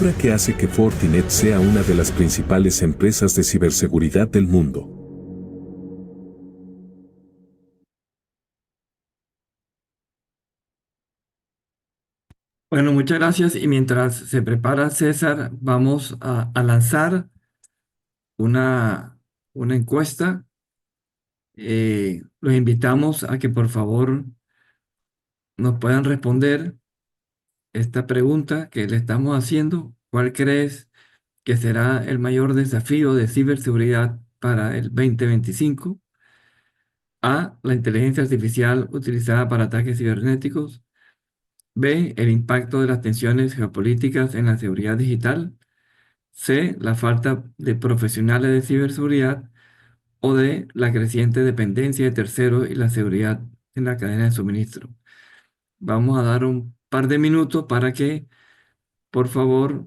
Obra que hace que Fortinet sea una de las principales empresas de ciberseguridad del mundo. Bueno, muchas gracias. Y mientras se prepara César, vamos a lanzar una, una encuesta. Los invitamos a que por favor nos puedan responder esta pregunta que le estamos haciendo. ¿Cuál crees que será el mayor desafío de ciberseguridad para el 2025? A, la inteligencia artificial utilizada para ataques cibernéticos. B, el impacto de las tensiones geopolíticas en la seguridad digital. C, la falta de profesionales de ciberseguridad. O D, la creciente dependencia de terceros y la seguridad en la cadena de suministro. Vamos a dar un par de minutos para que, por favor,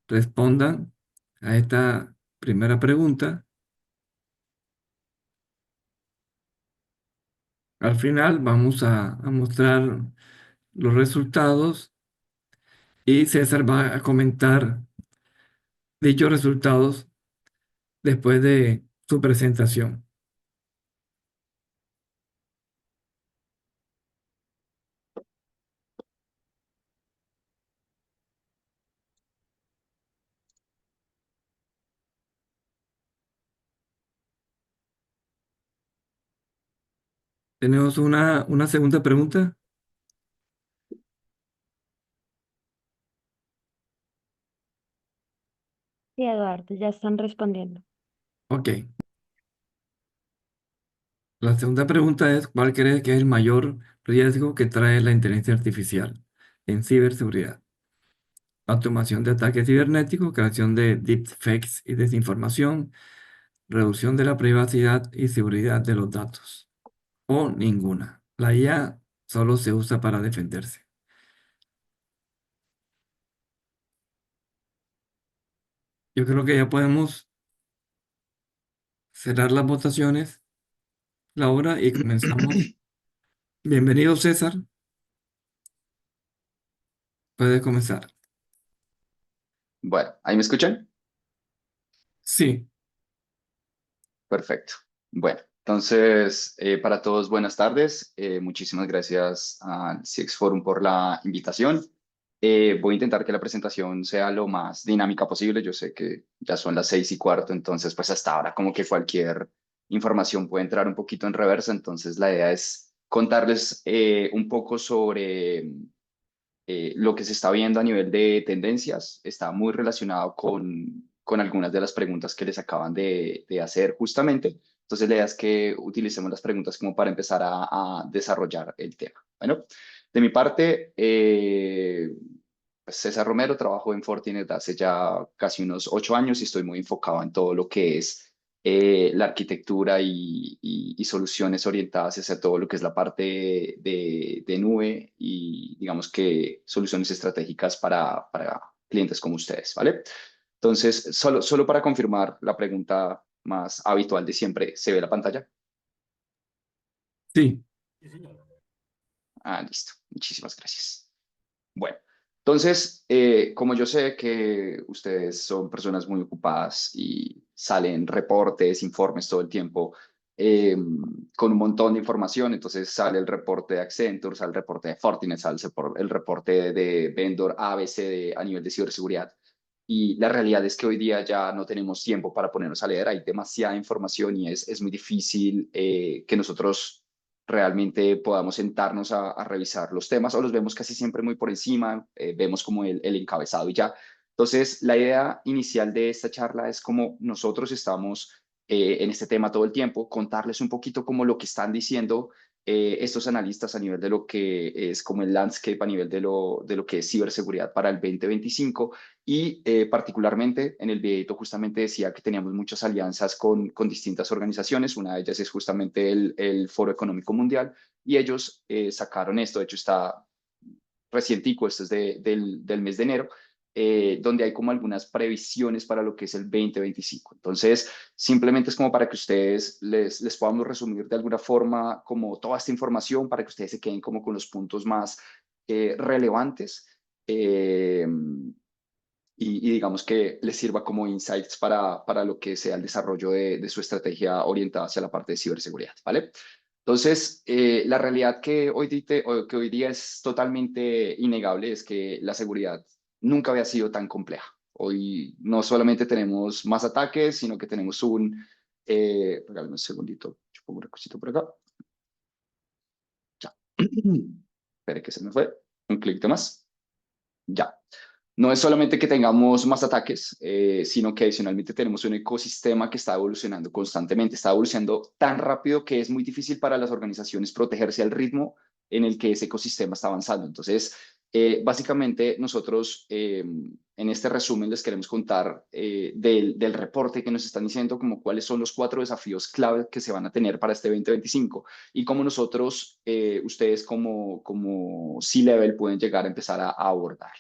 respondan a esta primera pregunta. Al final vamos a mostrar los resultados y César va a comentar dichos resultados después de su presentación. Tenemos una segunda pregunta. Sí, Eduardo, ya están respondiendo. Ok. La segunda pregunta es, ¿cuál crees que es el mayor riesgo que trae la inteligencia artificial en ciberseguridad? Automación de ataques cibernéticos, creación de deepfakes y desinformación, reducción de la privacidad y seguridad de los datos. O ninguna. La IA solo se usa para defenderse. Yo creo que ya podemos cerrar las votaciones, Laura, y comenzamos. Bienvenido, César. Puede comenzar. Bueno, ¿ahí me escuchan? Sí, Perfecto. Bueno, entonces, para todos, buenas tardes. Muchísimas gracias al CX Forum por la invitación. Voy a intentar que la presentación sea lo más dinámica posible. Yo sé que ya son las 6:15, entonces, pues hasta ahora como que cualquier información puede entrar un poquito en reversa. Entonces, la idea es contarles un poco sobre lo que se está viendo a nivel de tendencias. Está muy relacionado con algunas de las preguntas que les acaban de hacer justamente. Entonces, la idea es que utilicemos las preguntas como para empezar a desarrollar el tema. Bueno, de mi parte, pues, César Romero, trabajo en Fortinet hace ya casi unos 8 años y estoy muy enfocado en todo lo que es la arquitectura y soluciones orientadas hacia todo lo que es la parte de nube y digamos que soluciones estratégicas para clientes como ustedes, ¿vale? Entonces, solo para confirmar la pregunta más habitual de siempre, ¿se ve la pantalla? sí. Ah, listo. Muchísimas gracias. Bueno, entonces, como yo sé que ustedes son personas muy ocupadas y salen reportes, informes todo el tiempo, eh, con un montón de información, entonces sale el reporte de Accenture, sale el reporte de Fortinet, sale el reporte de vendor ABC a nivel de ciberseguridad. Y la realidad es que hoy día ya no tenemos tiempo para ponernos a leer, hay demasiada información y es muy difícil que nosotros realmente podamos sentarnos a revisar los temas o los vemos casi siempre muy por encima, vemos como el encabezado y ya. Entonces, la idea inicial de esta charla es como nosotros estamos en este tema todo el tiempo, contarles un poquito como lo que están diciendo estos analistas a nivel de lo que es como el landscape, a nivel de lo que es ciberseguridad para el 2025 y particularmente en el videito justamente decía que teníamos muchas alianzas con distintas organizaciones. Una de ellas es justamente el Foro Económico Mundial y ellos sacaron esto. De hecho, está recientico, esto es del mes de enero, donde hay como algunas previsiones para lo que es el 2025. Entonces, simplemente es como para que ustedes les podamos resumir de alguna forma como toda esta información para que ustedes se queden como con los puntos más relevantes. y digamos que les sirva como insights para lo que sea el desarrollo de su estrategia orientada hacia la parte de ciberseguridad, ¿vale? Entonces, la realidad que hoy día es totalmente innegable es que la seguridad nunca había sido tan compleja. Hoy no solamente tenemos más ataques, sino que tenemos regálame un segundito, yo pongo una cosita por acá. Ya. Espere que se me fue. Un clic de más. Ya. No es solamente que tengamos más ataques, sino que adicionalmente tenemos un ecosistema que está evolucionando constantemente, está evolucionando tan rápido que es muy difícil para las organizaciones protegerse al ritmo en el que ese ecosistema está avanzando. Entonces, básicamente nosotros en este resumen les queremos contar del reporte que nos están diciendo como cuáles son los 4 desafíos clave que se van a tener para este 2025 y cómo nosotros, ustedes como C-Level pueden llegar a empezar a abordar.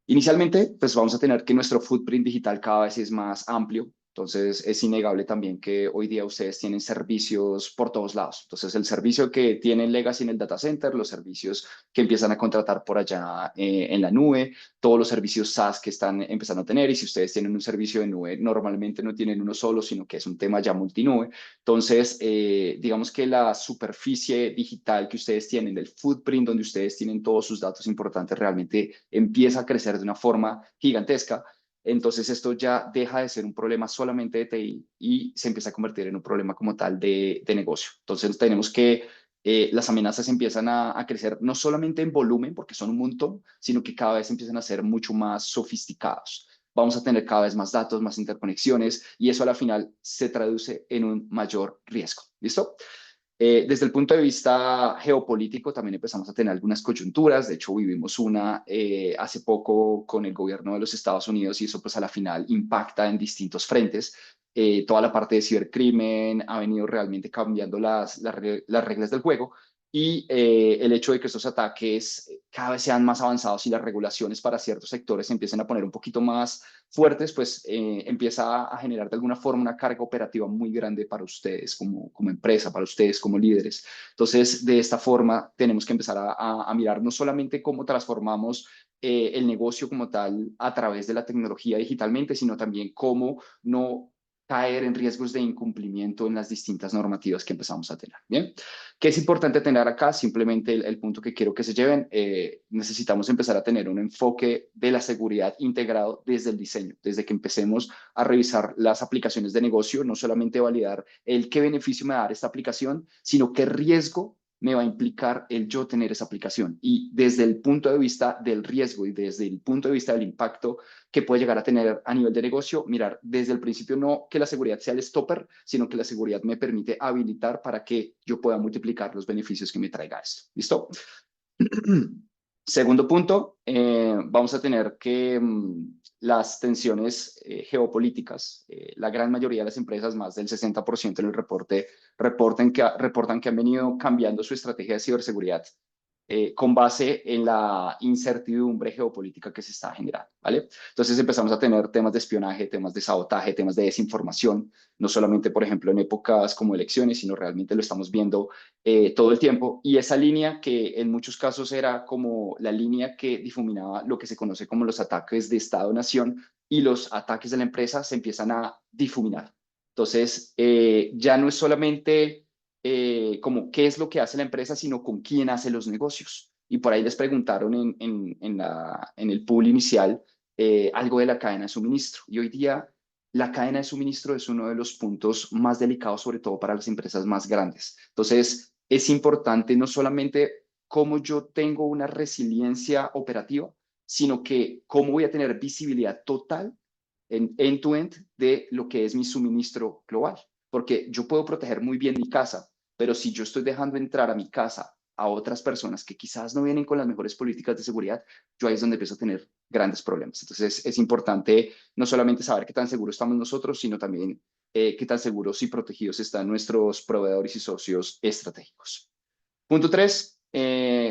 Inicialmente, pues vamos a tener que nuestro footprint digital cada vez es más amplio. Entonces, es innegable también que hoy día ustedes tienen servicios por todos lados. Entonces, el servicio que tienen Legacy en el data center, los servicios que empiezan a contratar por allá en la nube, todos los servicios SaaS que están empezando a tener. Y si ustedes tienen un servicio de nube, normalmente no tienen uno solo, sino que es un tema ya multinube. Entonces, digamos que la superficie digital que ustedes tienen, del footprint donde ustedes tienen todos sus datos importantes, realmente empieza a crecer de una forma gigantesca. Entonces esto ya deja de ser un problema solamente de TI y se empieza a convertir en un problema como tal de negocio. Entonces tenemos que las amenazas empiezan a crecer no solamente en volumen, porque son un montón, sino que cada vez empiezan a ser mucho más sofisticados. Vamos a tener cada vez más datos, más interconexiones y eso a la final se traduce en un mayor riesgo. ¿Listo? Desde el punto de vista geopolítico también empezamos a tener algunas coyunturas, de hecho vivimos una hace poco con el gobierno de los Estados Unidos y eso pues a la final impacta en distintos frentes. Toda la parte de cibercrimen ha venido realmente cambiando las reglas del juego y el hecho de que estos ataques cada vez sean más avanzados y las regulaciones para ciertos sectores se empiecen a poner un poquito más fuertes, pues empieza a generar de alguna forma una carga operativa muy grande para ustedes como empresa, para ustedes como líderes. Entonces, de esta forma, tenemos que empezar a mirar no solamente cómo transformamos el negocio como tal a través de la tecnología digitalmente, sino también cómo no caer en riesgos de incumplimiento en las distintas normativas que empezamos a tener. Bien, ¿qué es importante tener acá? Simplemente el punto que quiero que se lleven, necesitamos empezar a tener un enfoque de la seguridad integrado desde el diseño, desde que empecemos a revisar las aplicaciones de negocio, no solamente validar el qué beneficio me va a dar esta aplicación, sino qué riesgo me va a implicar el yo tener esa aplicación. Y desde el punto de vista del riesgo y desde el punto de vista del impacto que puede llegar a tener a nivel de negocio, mirar desde el principio no que la seguridad sea el stopper, sino que la seguridad me permite habilitar para que yo pueda multiplicar los beneficios que me traiga esto. ¿Listo? Segundo punto, vamos a tener que las tensiones geopolíticas, la gran mayoría de las empresas, más del 60% en el reporte, reportan que han venido cambiando su estrategia de ciberseguridad con base en la incertidumbre geopolítica que se está generando, ¿vale? Entonces empezamos a tener temas de espionaje, temas de sabotaje, temas de desinformación, no solamente, por ejemplo, en épocas como elecciones, sino realmente lo estamos viendo todo el tiempo. Y esa línea que en muchos casos era como la línea que difuminaba lo que se conoce como los ataques de Estado-Nación y los ataques de la empresa se empiezan a difuminar. Entonces, ya no es solamente como qué es lo que hace la empresa, sino con quién hace los negocios. Y por ahí les preguntaron en el pool inicial algo de la cadena de suministro. Y hoy día la cadena de suministro es uno de los puntos más delicados, sobre todo para las empresas más grandes. Entonces, es importante no solamente cómo yo tengo una resiliencia operativa, sino que cómo voy a tener visibilidad total en end-to-end de lo que es mi suministro global. Porque yo puedo proteger muy bien mi casa, pero si yo estoy dejando entrar a mi casa a otras personas que quizás no vienen con las mejores políticas de seguridad, yo ahí es donde empiezo a tener grandes problemas. Entonces es importante no solamente saber qué tan seguros estamos nosotros, sino también qué tan seguros y protegidos están nuestros proveedores y socios estratégicos. Punto 3,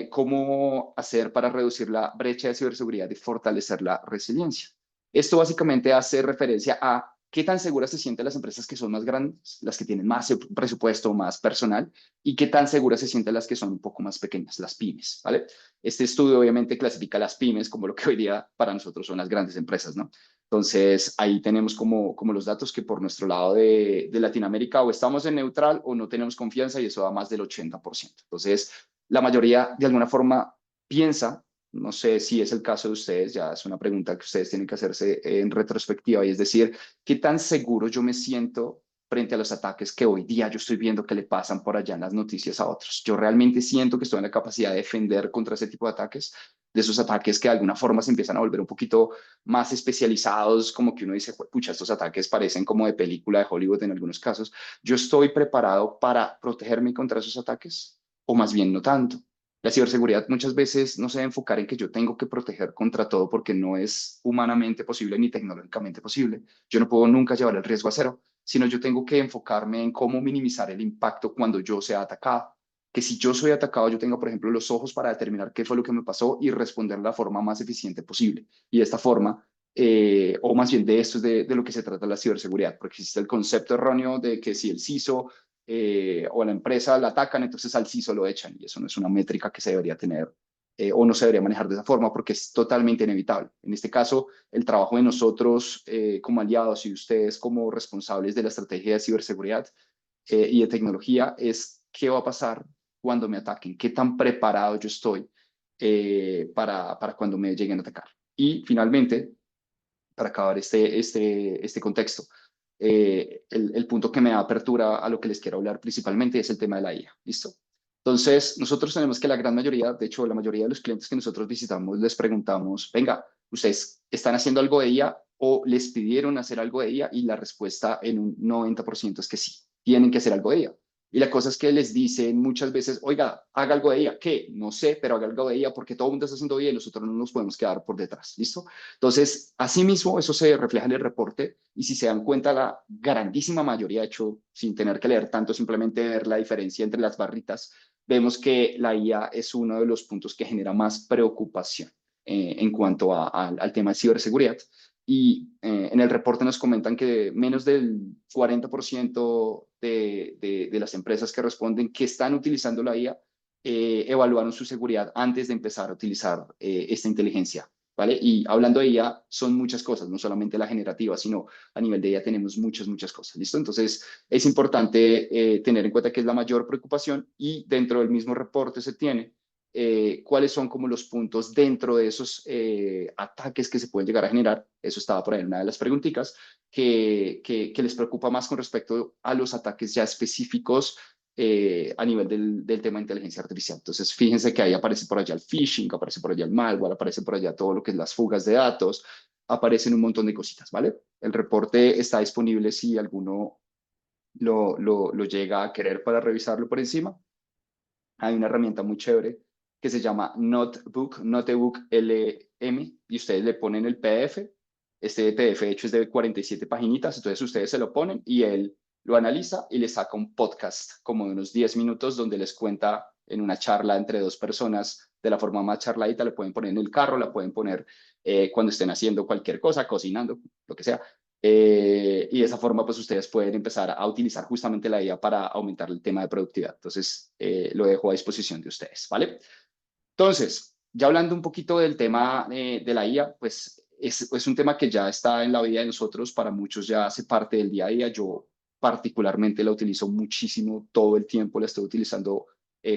cómo hacer para reducir la brecha de ciberseguridad y fortalecer la resiliencia. Esto básicamente hace referencia a ¿qué tan seguras se sienten las empresas que son más grandes, las que tienen más presupuesto, más personal, y qué tan seguras se sienten las que son un poco más pequeñas, las pymes, ¿vale? Este estudio obviamente clasifica las pymes como lo que hoy día para nosotros son las grandes empresas, ¿no? Entonces, ahí tenemos como los datos que por nuestro lado de Latinoamérica o estamos en neutral o no tenemos confianza y eso da más del 80%. Entonces, la mayoría de alguna forma piensa, no sé si es el caso de ustedes, ya es una pregunta que ustedes tienen que hacerse en retrospectiva, y es decir, ¿qué tan seguro yo me siento frente a los ataques que hoy día yo estoy viendo que le pasan por allá en las noticias a otros? Yo realmente siento que estoy en la capacidad de defender contra ese tipo de ataques, de esos ataques que de alguna forma se empiezan a volver un poquito más especializados, como que uno dice, pucha, estos ataques parecen como de película de Hollywood en algunos casos. ¿Yo estoy preparado para protegerme contra esos ataques? O más bien no tanto. La ciberseguridad muchas veces no se debe enfocar en que yo tengo que proteger contra todo porque no es humanamente posible ni tecnológicamente posible. Yo no puedo nunca llevar el riesgo a cero, sino yo tengo que enfocarme en cómo minimizar el impacto cuando yo sea atacado. Que si yo soy atacado, yo tengo, por ejemplo, los ojos para determinar qué fue lo que me pasó y responder de la forma más eficiente posible. Y de esta forma, o más bien de esto es de lo que se trata la ciberseguridad, porque existe el concepto erróneo de que si el CISO o a la empresa la atacan, entonces al CISO lo echan, y eso no es una métrica que se debería tener o no se debería manejar de esa forma porque es totalmente inevitable. En este caso, el trabajo de nosotros como aliados y ustedes como responsables de la estrategia de ciberseguridad y de tecnología es qué va a pasar cuando me ataquen, qué tan preparado yo estoy para cuando me lleguen a atacar. Y finalmente, para acabar este contexto, el punto que me da apertura a lo que les quiero hablar principalmente es el tema de la IA. ¿Listo? Entonces, nosotros tenemos que la gran mayoría, de hecho, la mayoría de los clientes que nosotros visitamos, les preguntamos, venga, ¿ustedes están haciendo algo de IA o les pidieron hacer algo de IA? Y la respuesta en un 90% es que sí, tienen que hacer algo de IA. Y la cosa es que les dicen muchas veces, oiga, haga algo de IA. ¿Qué? No sé, pero haga algo de IA porque todo el mundo está haciendo IA y nosotros no nos podemos quedar por detrás. ¿Listo? Entonces, asimismo, eso se refleja en el reporte y si se dan cuenta, la grandísima mayoría, de hecho, sin tener que leer tanto, simplemente ver la diferencia entre las barritas, vemos que la IA es uno de los puntos que genera más preocupación en cuanto al tema de ciberseguridad. Y en el reporte nos comentan que menos del 40% de las empresas que responden que están utilizando la IA evaluaron su seguridad antes de empezar a utilizar esta inteligencia. ¿Vale? Y hablando de IA, son muchas cosas, no solamente la generativa, sino a nivel de IA tenemos muchas cosas, ¿listo? Entonces, es importante tener en cuenta que es la mayor preocupación y dentro del mismo reporte se tiene cuáles son como los puntos dentro de esos ataques que se pueden llegar a generar. Eso estaba por ahí en una de las preguntitas, que les preocupa más con respecto a los ataques ya específicos a nivel del tema de inteligencia artificial. Entonces, fíjense que ahí aparece por allá el phishing, aparece por allá el malware, aparece por allá todo lo que es las fugas de datos, aparecen un montón de cositas, ¿vale? El reporte está disponible si alguno lo llega a querer para revisarlo por encima. Hay una herramienta muy chévere que se llama Notebook LM, y ustedes le ponen el PDF. Este PDF, de hecho, es de 47 paginitas, entonces ustedes se lo ponen y él lo analiza y le saca un podcast como de unos 10 minutos donde les cuenta en una charla entre dos personas de la forma más charladita. Le pueden poner en el carro, la pueden poner cuando estén haciendo cualquier cosa, cocinando, lo que sea. Y de esa forma, pues ustedes pueden empezar a utilizar justamente la IA para aumentar el tema de productividad. Entonces, lo dejo a disposición de ustedes, ¿vale? Entonces, ya hablando un poquito del tema de la IA, pues es un tema que ya está en la vida de nosotros, para muchos ya hace parte del día a día. Yo particularmente la utilizo muchísimo, todo el tiempo la estoy utilizando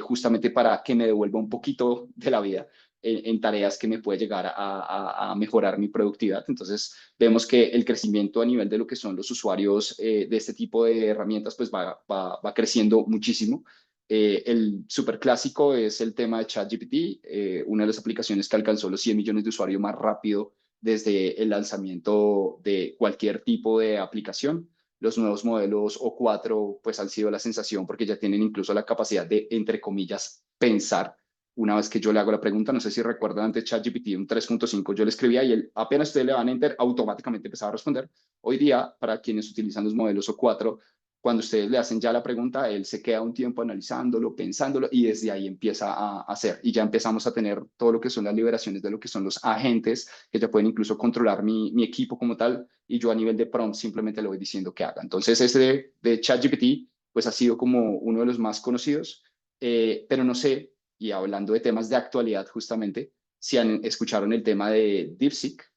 justamente para que me devuelva un poquito de la vida en tareas que me puede llegar a mejorar mi productividad. Entonces, vemos que el crecimiento a nivel de lo que son los usuarios de este tipo de herramientas, pues va creciendo muchísimo. El súper clásico es el tema de ChatGPT, una de las aplicaciones que alcanzó los 100 millones de usuarios más rápido desde el lanzamiento de cualquier tipo de aplicación. Los nuevos modelos O4 pues han sido la sensación porque ya tienen incluso la capacidad de, entre comillas, pensar. Una vez que yo le hago la pregunta, no sé si recuerdan antes ChatGPT un 3.5, yo le escribía y él, apenas ustedes le van a enter, automáticamente empezaba a responder. Hoy día, para quienes utilizan los modelos O4, cuando ustedes le hacen ya la pregunta, él se queda un tiempo analizándolo, pensándolo, y desde ahí empieza a hacer. Y ya empezamos a tener todo lo que son las liberaciones de lo que son los agentes, que ya pueden incluso controlar mi equipo como tal, y yo a nivel de prompt simplemente le voy diciendo que haga. Entonces, ese de ChatGPT, pues ha sido como uno de los más conocidos, pero no sé, y hablando de temas de actualidad justamente, si escucharon el tema de DeepSeek.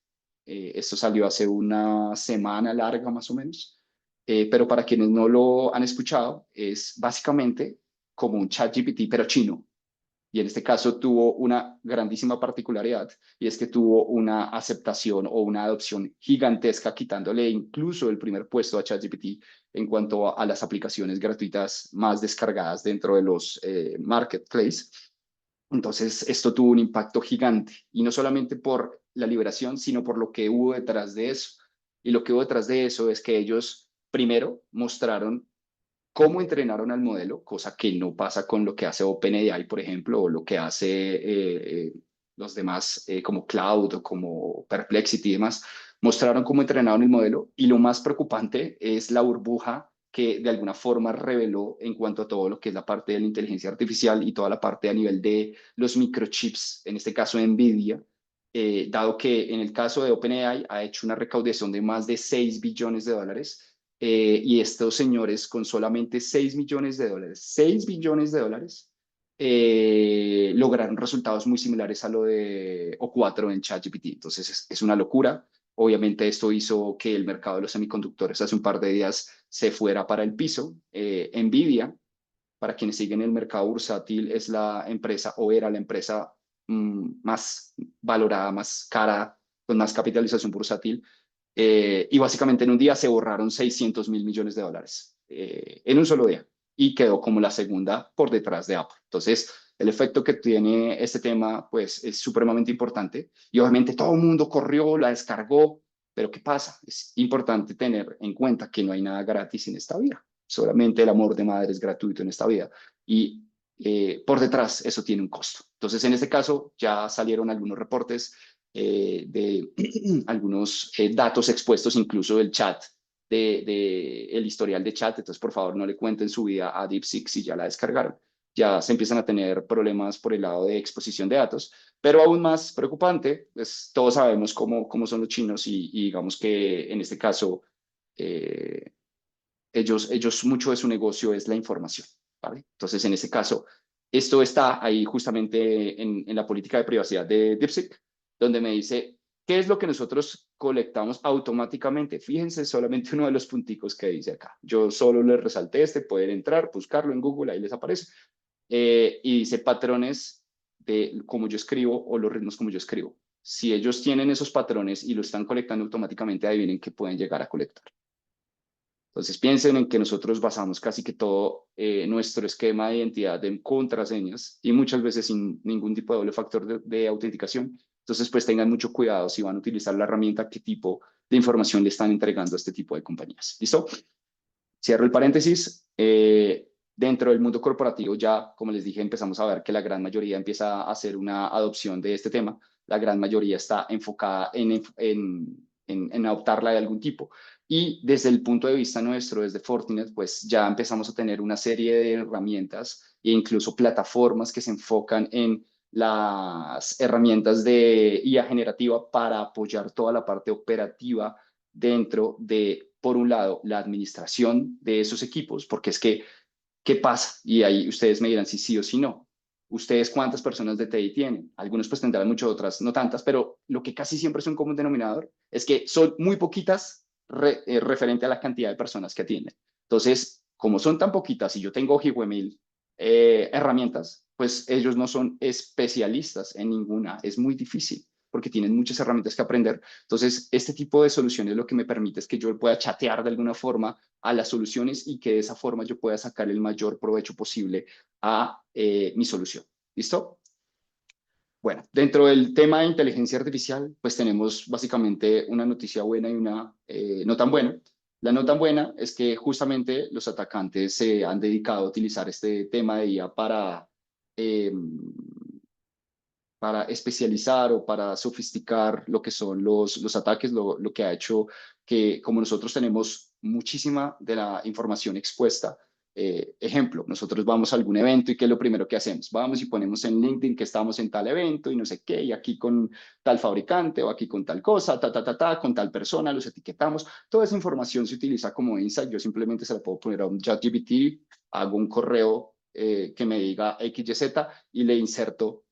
Esto salió hace una semana larga más o menos, pero para quienes no lo han escuchado, es básicamente como un ChatGPT, pero chino. Y en este caso tuvo una grandísima particularidad, y es que tuvo una aceptación o una adopción gigantesca, quitándole incluso el primer puesto a ChatGPT en cuanto a las aplicaciones gratuitas más descargadas dentro de los marketplaces. Entonces, esto tuvo un impacto gigante, y no solamente por la liberación, sino por lo que hubo detrás de eso. Y lo que hubo detrás de eso es que ellos primero mostraron cómo entrenaron al modelo, cosa que no pasa con lo que hace OpenAI, por ejemplo, o lo que hace los demás como Cloud o como Perplexity y demás. Mostraron cómo entrenaron el modelo, y lo más preocupante es la burbuja que de alguna forma reveló en cuanto a todo lo que es la parte de la inteligencia artificial y toda la parte a nivel de los microchips, en este caso NVIDIA, dado que en el caso de OpenAI ha hecho una recaudación de más de 6 billones de dólares, y estos señores con solamente 6 millones de dólares, 6 billones de dólares, lograron resultados muy similares a lo de O4 en ChatGPT. Entonces es una locura. Obviamente esto hizo que el mercado de los semiconductores hace un par de días se fuera para el piso. Nvidia, para quienes siguen el mercado bursátil, es la empresa o era la empresa más valorada, más cara, con más capitalización bursátil, y básicamente en un día se borraron 600.000 millones de dólares en un solo día, y quedó como la segunda por detrás de Apple. Entonces, el efecto que tiene este tema pues es supremamente importante, y obviamente todo el mundo corrió, la descargó, pero ¿qué pasa? Es importante tener en cuenta que no hay nada gratis en esta vida, solamente el amor de madre es gratuito en esta vida, y por detrás eso tiene un costo. Entonces, en este caso ya salieron algunos reportes de algunos datos expuestos, incluso del chat, el historial de chat. Entonces, por favor, no le cuenten su vida a DeepSeek si ya la descargaron. Ya se empiezan a tener problemas por el lado de exposición de datos, pero aún más preocupante, pues todos sabemos cómo son los chinos, y digamos que en este caso, eh, ellos mucho de su negocio es la información, ¿vale? Entonces, en este caso, esto está ahí justamente en la política de privacidad de DeepSeek, donde me dice, ¿qué es lo que nosotros colectamos automáticamente? Fíjense solamente uno de los punticos que dice acá. Yo solo les resalté pueden entrar, buscarlo en Google, ahí les aparece. Y dice patrones de cómo yo escribo o los ritmos como yo escribo. Si ellos tienen esos patrones y lo están colectando automáticamente, adivinen qué pueden llegar a colectar. Entonces piensen en que nosotros basamos casi que todo nuestro esquema de identidad en contraseñas, y muchas veces sin ningún tipo de doble factor de autenticación. Entonces, pues tengan mucho cuidado si van a utilizar la herramienta, qué tipo de información le están entregando a este tipo de compañías. ¿Listo? Cierro el paréntesis. Dentro del mundo corporativo ya, como les dije, empezamos a ver que la gran mayoría empieza a hacer una adopción de este tema. La gran mayoría está enfocada en adoptarla de algún tipo. Y desde el punto de vista nuestro, desde Fortinet, pues ya empezamos a tener una serie de herramientas e incluso plataformas que se enfocan en las herramientas de IA generativa para apoyar toda la parte operativa dentro de, por un lado, la administración de esos equipos, porque es que, ¿qué pasa? Y ahí ustedes me dirán si sí o si no. ¿Ustedes cuántas personas de TI tienen? Algunos pues tendrán muchas, otras no tantas, pero lo que casi siempre es un común denominador es que son muy poquitas referente a la cantidad de personas que atienden. Entonces, como son tan poquitas y yo tengo mil herramientas, pues ellos no son especialistas en ninguna. Es muy difícil porque tienen muchas herramientas que aprender. Entonces, este tipo de soluciones lo que me permite es que yo pueda chatear de alguna forma a las soluciones, y que de esa forma yo pueda sacar el mayor provecho posible a mi solución. ¿Listo? Bueno, dentro del tema de inteligencia artificial, pues tenemos básicamente una noticia buena y una no tan buena. La no tan buena es que justamente los atacantes se han dedicado a utilizar este tema de IA eh, para especializar o para sofisticar lo que son los ataques, lo que ha hecho que, como nosotros tenemos muchísima de la información expuesta. Ejemplo, nosotros vamos a algún evento y ¿qué es lo primero que hacemos? Vamos y ponemos en LinkedIn que estamos en tal evento y no sé qué, y aquí con tal fabricante o aquí con tal cosa, con tal persona, los etiquetamos. Toda esa información se utiliza como insight. Yo simplemente se la puedo poner a un ChatGPT, hago un correo que me diga XYZ y le inserto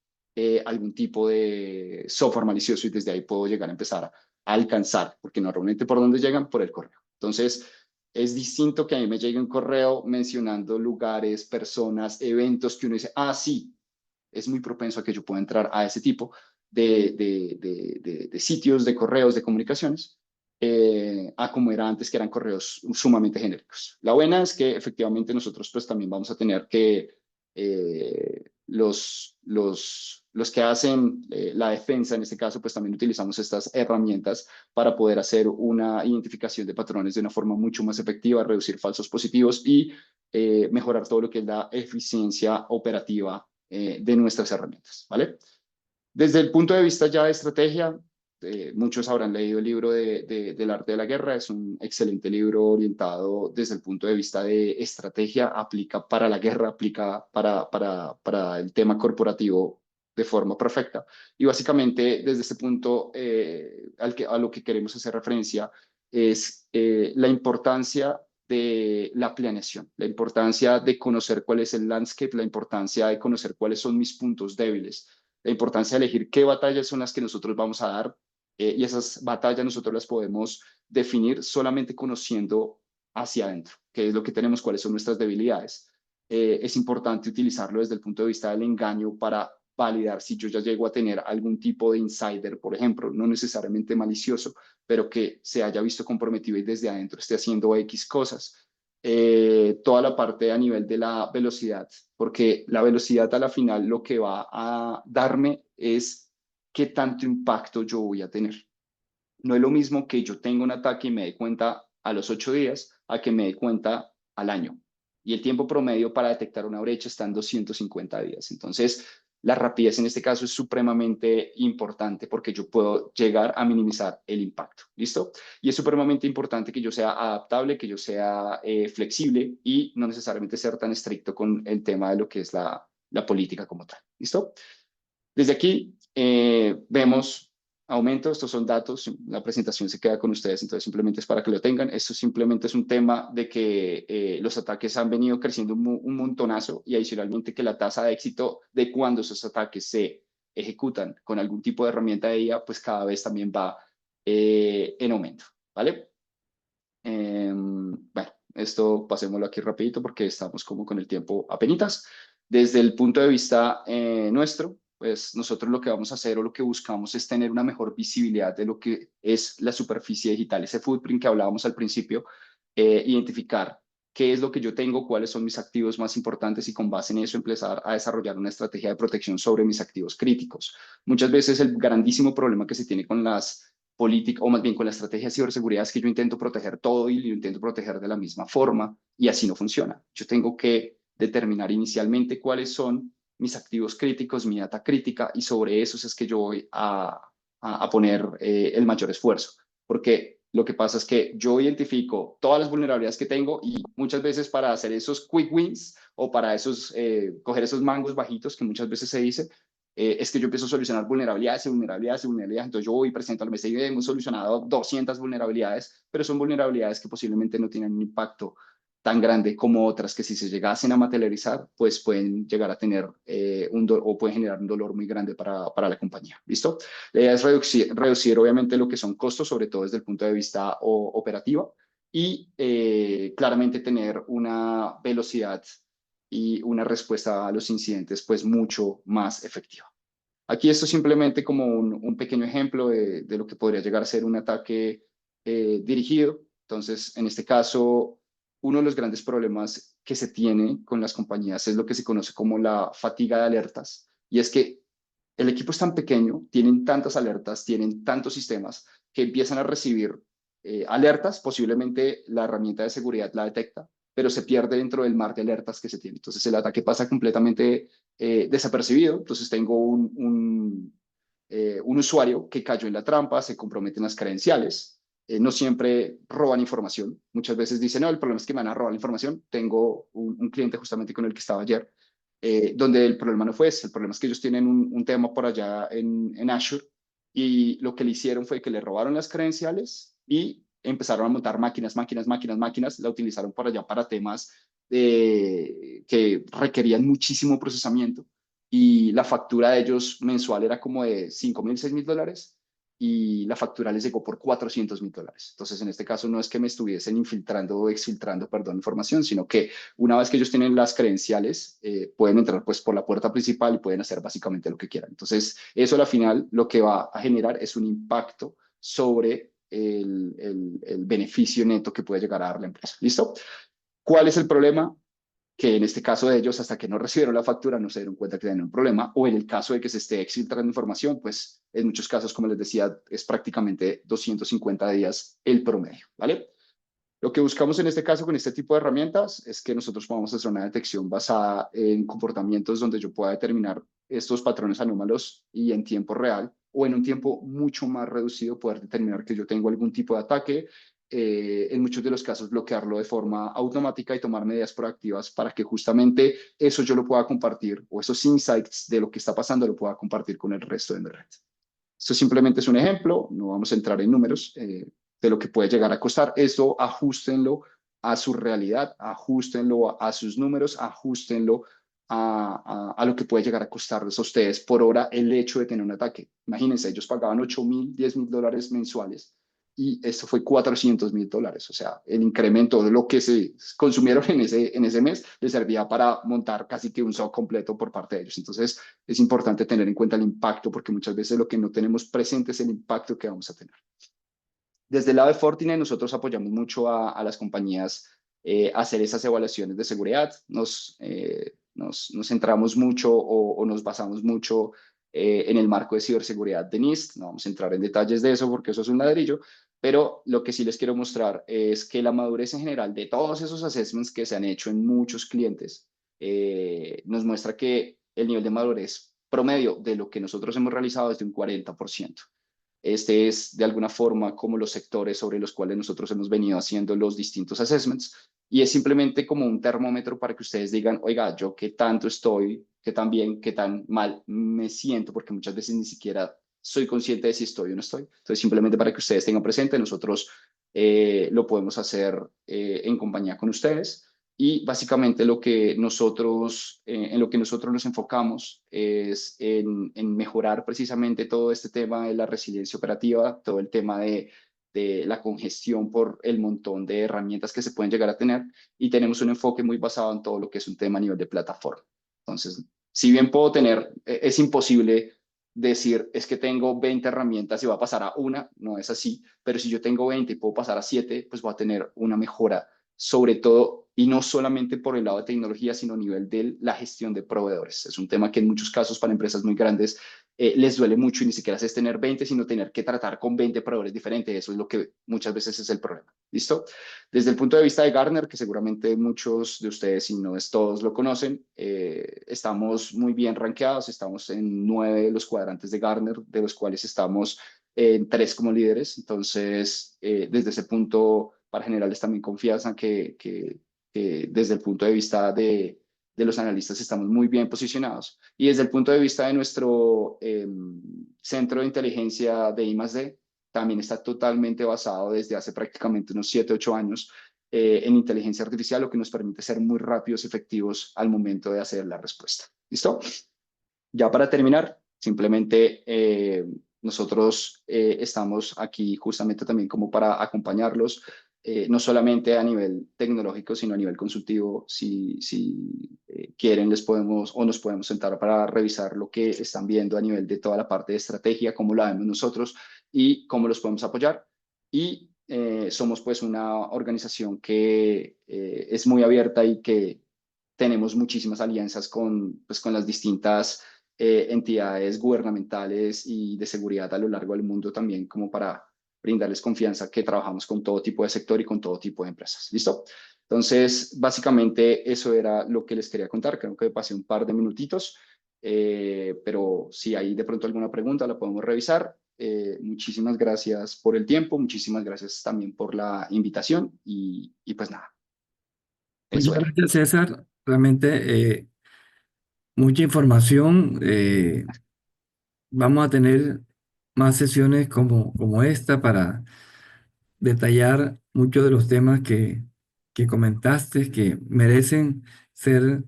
algún tipo de software malicioso y desde ahí puedo llegar a empezar a alcanzar, porque normalmente por dónde llegan, por el correo. Entonces, es distinto que a mí me llegue un correo mencionando lugares, personas, eventos que uno dice, ah, sí, es muy propenso a que yo pueda entrar a ese tipo de sitios, de correos, de comunicaciones, a como era antes, que eran correos sumamente genéricos. La buena es que efectivamente nosotros pues también vamos a tener que los que hacen la defensa, en este caso, pues también utilizamos estas herramientas para poder hacer una identificación de patrones de una forma mucho más efectiva, reducir falsos positivos y mejorar todo lo que es la eficiencia operativa de nuestras herramientas, ¿vale? Desde el punto de vista ya de estrategia, muchos habrán leído el libro del arte de la guerra, es un excelente libro orientado desde el punto de vista de estrategia, aplica para la guerra, aplica para el tema corporativo de forma perfecta. Y básicamente desde este punto a lo que queremos hacer referencia es la importancia de la planeación, la importancia de conocer cuál es el landscape, la importancia de conocer cuáles son mis puntos débiles, la importancia de elegir qué batallas son las que nosotros vamos a dar y esas batallas nosotros las podemos definir solamente conociendo hacia adentro, qué es lo que tenemos, cuáles son nuestras debilidades. Es importante utilizarlo desde el punto de vista del engaño para validar si yo ya llego a tener algún tipo de insider, por ejemplo, no necesariamente malicioso, pero que se haya visto comprometido y desde adentro esté haciendo X cosas. Toda la parte a nivel de la velocidad, porque la velocidad a la final lo que va a darme es qué tanto impacto yo voy a tener. No es lo mismo que yo tenga un ataque y me dé cuenta a los 8 días a que me dé cuenta al año. Y el tiempo promedio para detectar una brecha está en 250 días. Entonces, la rapidez en este caso es supremamente importante porque yo puedo llegar a minimizar el impacto. ¿Listo? Y es supremamente importante que yo sea adaptable, que yo sea flexible y no necesariamente ser tan estricto con el tema de lo que es la política como tal. ¿Listo? Desde aquí vemos aumento, estos son datos, la presentación se queda con ustedes, entonces simplemente es para que lo tengan. Esto simplemente es un tema de que los ataques han venido creciendo un montonazo y adicionalmente que la tasa de éxito de cuando esos ataques se ejecutan con algún tipo de herramienta de IA, pues cada vez también va en aumento, ¿vale? Bueno, esto pasémoslo aquí rapidito porque estamos como con el tiempo apenitas. Desde el punto de vista nuestro, pues nosotros lo que vamos a hacer o lo que buscamos es tener una mejor visibilidad de lo que es la superficie digital, ese footprint que hablábamos al principio, identificar qué es lo que yo tengo, cuáles son mis activos más importantes y con base en eso empezar a desarrollar una estrategia de protección sobre mis activos críticos. Muchas veces el grandísimo problema que se tiene con las política, o más bien con la estrategia de ciberseguridad, es que yo intento proteger todo y lo intento proteger de la misma forma y así no funciona. Yo tengo que determinar inicialmente cuáles son mis activos críticos, mi data crítica, y sobre esos es que yo voy a poner el mayor esfuerzo. Porque lo que pasa es que yo identifico todas las vulnerabilidades que tengo y muchas veces para hacer esos quick wins o para coger esos mangos bajitos que muchas veces se dice, es que yo empiezo a solucionar vulnerabilidades. Entonces yo voy y presento al mes y hemos solucionado 200 vulnerabilidades, pero son vulnerabilidades que posiblemente no tienen un impacto tan grande como otras que si se llegasen a materializar, pues pueden llegar a tener o pueden generar un dolor muy grande para la compañía. ¿Listo? La idea es reducir obviamente lo que son costos, sobre todo desde el punto de vista operativo, y claramente tener una velocidad y una respuesta a los incidentes pues mucho más efectiva. Aquí esto simplemente como un pequeño ejemplo de lo que podría llegar a ser un ataque dirigido. Entonces, en este caso, uno de los grandes problemas que se tiene con las compañías es lo que se conoce como la fatiga de alertas. Y es que el equipo es tan pequeño, tienen tantas alertas, tienen tantos sistemas que empiezan a recibir alertas, posiblemente la herramienta de seguridad la detecta, pero se pierde dentro del mar de alertas que se tiene. Entonces el ataque pasa completamente desapercibido. Entonces tengo un usuario que cayó en la trampa, se comprometen las credenciales, no siempre roban información. Muchas veces dicen, no, el problema es que me van a robar la información. Tengo un cliente justamente con el que estaba ayer, donde el problema no fue ese. El problema es que ellos tienen un tema por allá en Azure, y lo que le hicieron fue que le robaron las credenciales y empezaron a montar máquinas, la utilizaron por allá para temas que requerían muchísimo procesamiento, y la factura de ellos mensual era como de $5,000, $6,000, y la factura les llegó por $400,000. Entonces, en este caso, no es que me estuviesen infiltrando o exfiltrando, perdón, información, sino que una vez que ellos tienen las credenciales, pueden entrar pues por la puerta principal y pueden hacer básicamente lo que quieran. Entonces, eso al final lo que va a generar es un impacto sobre el beneficio neto que puede llegar a dar la empresa. ¿Listo? ¿Cuál es el problema? Que en este caso de ellos, hasta que no recibieron la factura, no se dieron cuenta que tenían un problema, o en el caso de que se esté exfiltrando información, pues en muchos casos, como les decía, es prácticamente 250 días el promedio, ¿vale? Lo que buscamos en este caso con este tipo de herramientas es que nosotros podamos hacer una detección basada en comportamientos donde yo pueda determinar estos patrones anómalos y en tiempo real, o en un tiempo mucho más reducido poder determinar que yo tengo algún tipo de ataque, en muchos de los casos bloquearlo de forma automática y tomar medidas proactivas para que justamente eso yo lo pueda compartir, o esos insights de lo que está pasando lo pueda compartir con el resto de mi red. Esto simplemente es un ejemplo, no vamos a entrar en números de lo que puede llegar a costar. Esto ajustenlo a su realidad, ajustenlo a sus números, ajustenlo a lo que puede llegar a costarles a ustedes por hora el hecho de tener un ataque. Imagínense, ellos pagaban $8,000, $10,000 mensuales, y esto fue $400,000. O sea, el incremento de lo que se consumieron en ese mes les servía para montar casi que un SOC completo por parte de ellos. Entonces, es importante tener en cuenta el impacto, porque muchas veces lo que no tenemos presente es el impacto que vamos a tener. Desde el lado de Fortinet, nosotros apoyamos mucho a las compañías a hacer esas evaluaciones de seguridad. Nos centramos mucho o nos basamos mucho en el marco de ciberseguridad de NIST. No vamos a entrar en detalles de eso porque eso es un ladrillo, pero lo que sí les quiero mostrar es que la madurez en general de todos esos assessments que se han hecho en muchos clientes nos muestra que el nivel de madurez promedio de lo que nosotros hemos realizado es de un 40%. Este es de alguna forma como los sectores sobre los cuales nosotros hemos venido haciendo los distintos assessments, y es simplemente como un termómetro para que ustedes digan, oiga, yo qué tanto estoy, qué tan bien, qué tan mal me siento, porque muchas veces ni siquiera soy consciente de si estoy o no estoy. Entonces, simplemente para que ustedes tengan presente, nosotros lo podemos hacer en compañía con ustedes. Y básicamente en lo que nosotros nos enfocamos es en mejorar precisamente todo este tema de la resiliencia operativa, todo el tema de la congestión por el montón de herramientas que se pueden llegar a tener, y tenemos un enfoque muy basado en todo lo que es un tema a nivel de plataforma. Entonces, si bien puedo tener, es imposible decir, es que tengo 20 herramientas y va a pasar a una, no es así, pero si yo tengo 20 y puedo pasar a 7, pues voy a tener una mejora, sobre todo, y no solamente por el lado de tecnología, sino a nivel de la gestión de proveedores. Es un tema que en muchos casos para empresas muy grandes les duele mucho, y ni siquiera es tener 20, sino tener que tratar con 20 proveedores diferentes. Eso es lo que muchas veces es el problema. ¿Listo? Desde el punto de vista de Gartner, que seguramente muchos de ustedes, si no es todos, lo conocen, estamos muy bien rankeados, estamos en 9 de los cuadrantes de Gartner, de los cuales estamos en 3 como líderes. Entonces, desde ese punto, para generarles también confianza que desde el punto de vista de los analistas estamos muy bien posicionados. Y desde el punto de vista de nuestro centro de inteligencia de I+D, también está totalmente basado desde hace prácticamente unos 7, 8 años en inteligencia artificial, lo que nos permite ser muy rápidos y efectivos al momento de hacer la respuesta. ¿Listo? Ya para terminar, simplemente nosotros estamos aquí justamente también como para acompañarlos, no solamente a nivel tecnológico, sino a nivel consultivo. Si quieren, les podemos o nos podemos sentar para revisar lo que están viendo a nivel de toda la parte de estrategia, cómo la vemos nosotros y cómo los podemos apoyar. Y somos pues una organización que es muy abierta y que tenemos muchísimas alianzas pues, con las distintas entidades gubernamentales y de seguridad a lo largo del mundo también, como para brindarles confianza que trabajamos con todo tipo de sector y con todo tipo de empresas. ¿Listo? Entonces, básicamente eso era lo que les quería contar. Creo que pasé un par de minutitos, pero si hay de pronto alguna pregunta la podemos revisar. Muchísimas gracias por el tiempo, muchísimas gracias también por la invitación y pues nada, Muchas eso era. gracias, César. Realmente mucha información. Vamos a tener más sesiones como esta para detallar muchos de los temas que comentaste, que merecen ser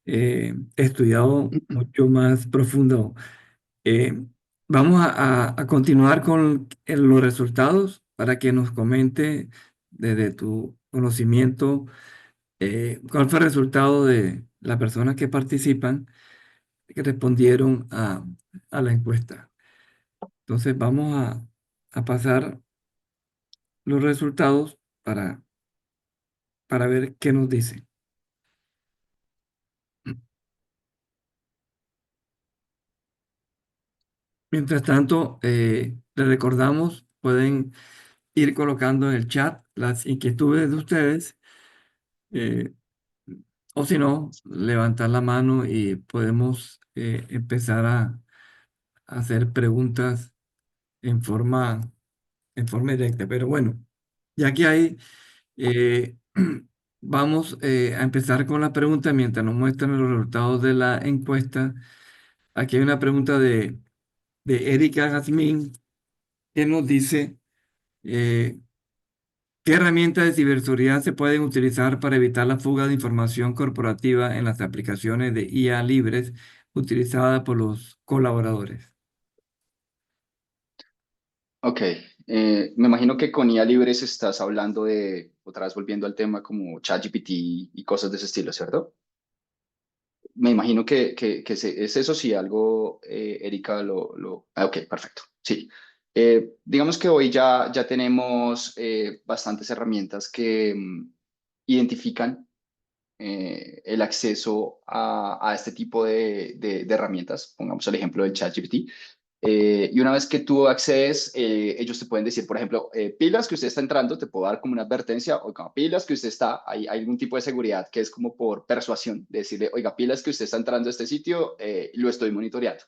estudiados mucho más profundo. Eh, Vamos a continuar con los resultados para que nos comente desde tu conocimiento cuál fue el resultado de las personas que participan, que respondieron a la encuesta. Entonces vamos a pasar los resultados para ver qué nos dice. Mientras tanto, les recordamos, pueden ir colocando en el chat las inquietudes de ustedes, eh, o si no, levantar la mano y podemos empezar a hacer preguntas en forma directa. Pero bueno, ya que hay, eh, vamos a empezar con la pregunta mientras nos muestran los resultados de la encuesta. Aquí hay una pregunta de Erika Jazmín que nos dice, eh, ¿qué herramientas de ciberseguridad se pueden utilizar para evitar la fuga de información corporativa en las aplicaciones de IA libres utilizadas por los colaboradores? Ok, me imagino que con IA libres estás hablando de, otra vez volviendo al tema como ChatGPT y cosas de ese estilo, ¿cierto? Me imagino que es eso, sí, algo, Erika, ok, perfecto, sí. Digamos que hoy ya tenemos bastantes herramientas que identifican el acceso a este tipo de herramientas. Pongamos el ejemplo del ChatGPT. Y una vez que tú accedes, ellos te pueden decir, por ejemplo, pilas que usted está entrando, te puedo dar como una advertencia, oiga, pilas que usted está, hay algún tipo de seguridad que es como por persuasión, de decirle, oiga, pilas que usted está entrando a este sitio, lo estoy monitoreando.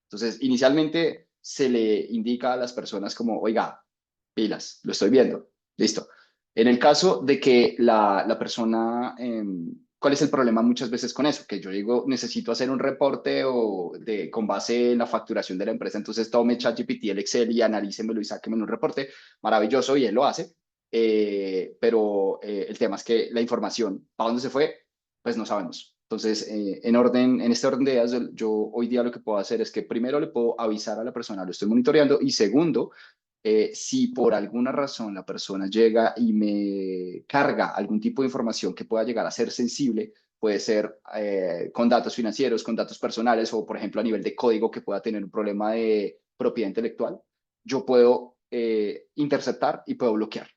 Entonces, inicialmente se le indica a las personas como, oiga, pilas, lo estoy viendo, listo. En el caso de que la persona, ¿cuál es el problema muchas veces con eso? Que yo digo, necesito hacer un reporte con base en la facturación de la empresa, entonces tome ChatGPT, el Excel y analícemelo y sáquemelo un reporte, maravilloso, y él lo hace, pero el tema es que la información, ¿para dónde se fue? Pues no sabemos. Entonces, en este orden de ideas, yo hoy día lo que puedo hacer es que primero le puedo avisar a la persona, lo estoy monitoreando, y segundo, si por alguna razón la persona llega y me carga algún tipo de información que pueda llegar a ser sensible, puede ser con datos financieros, con datos personales o, por ejemplo, a nivel de código que pueda tener un problema de propiedad intelectual, yo puedo interceptar y puedo bloquear.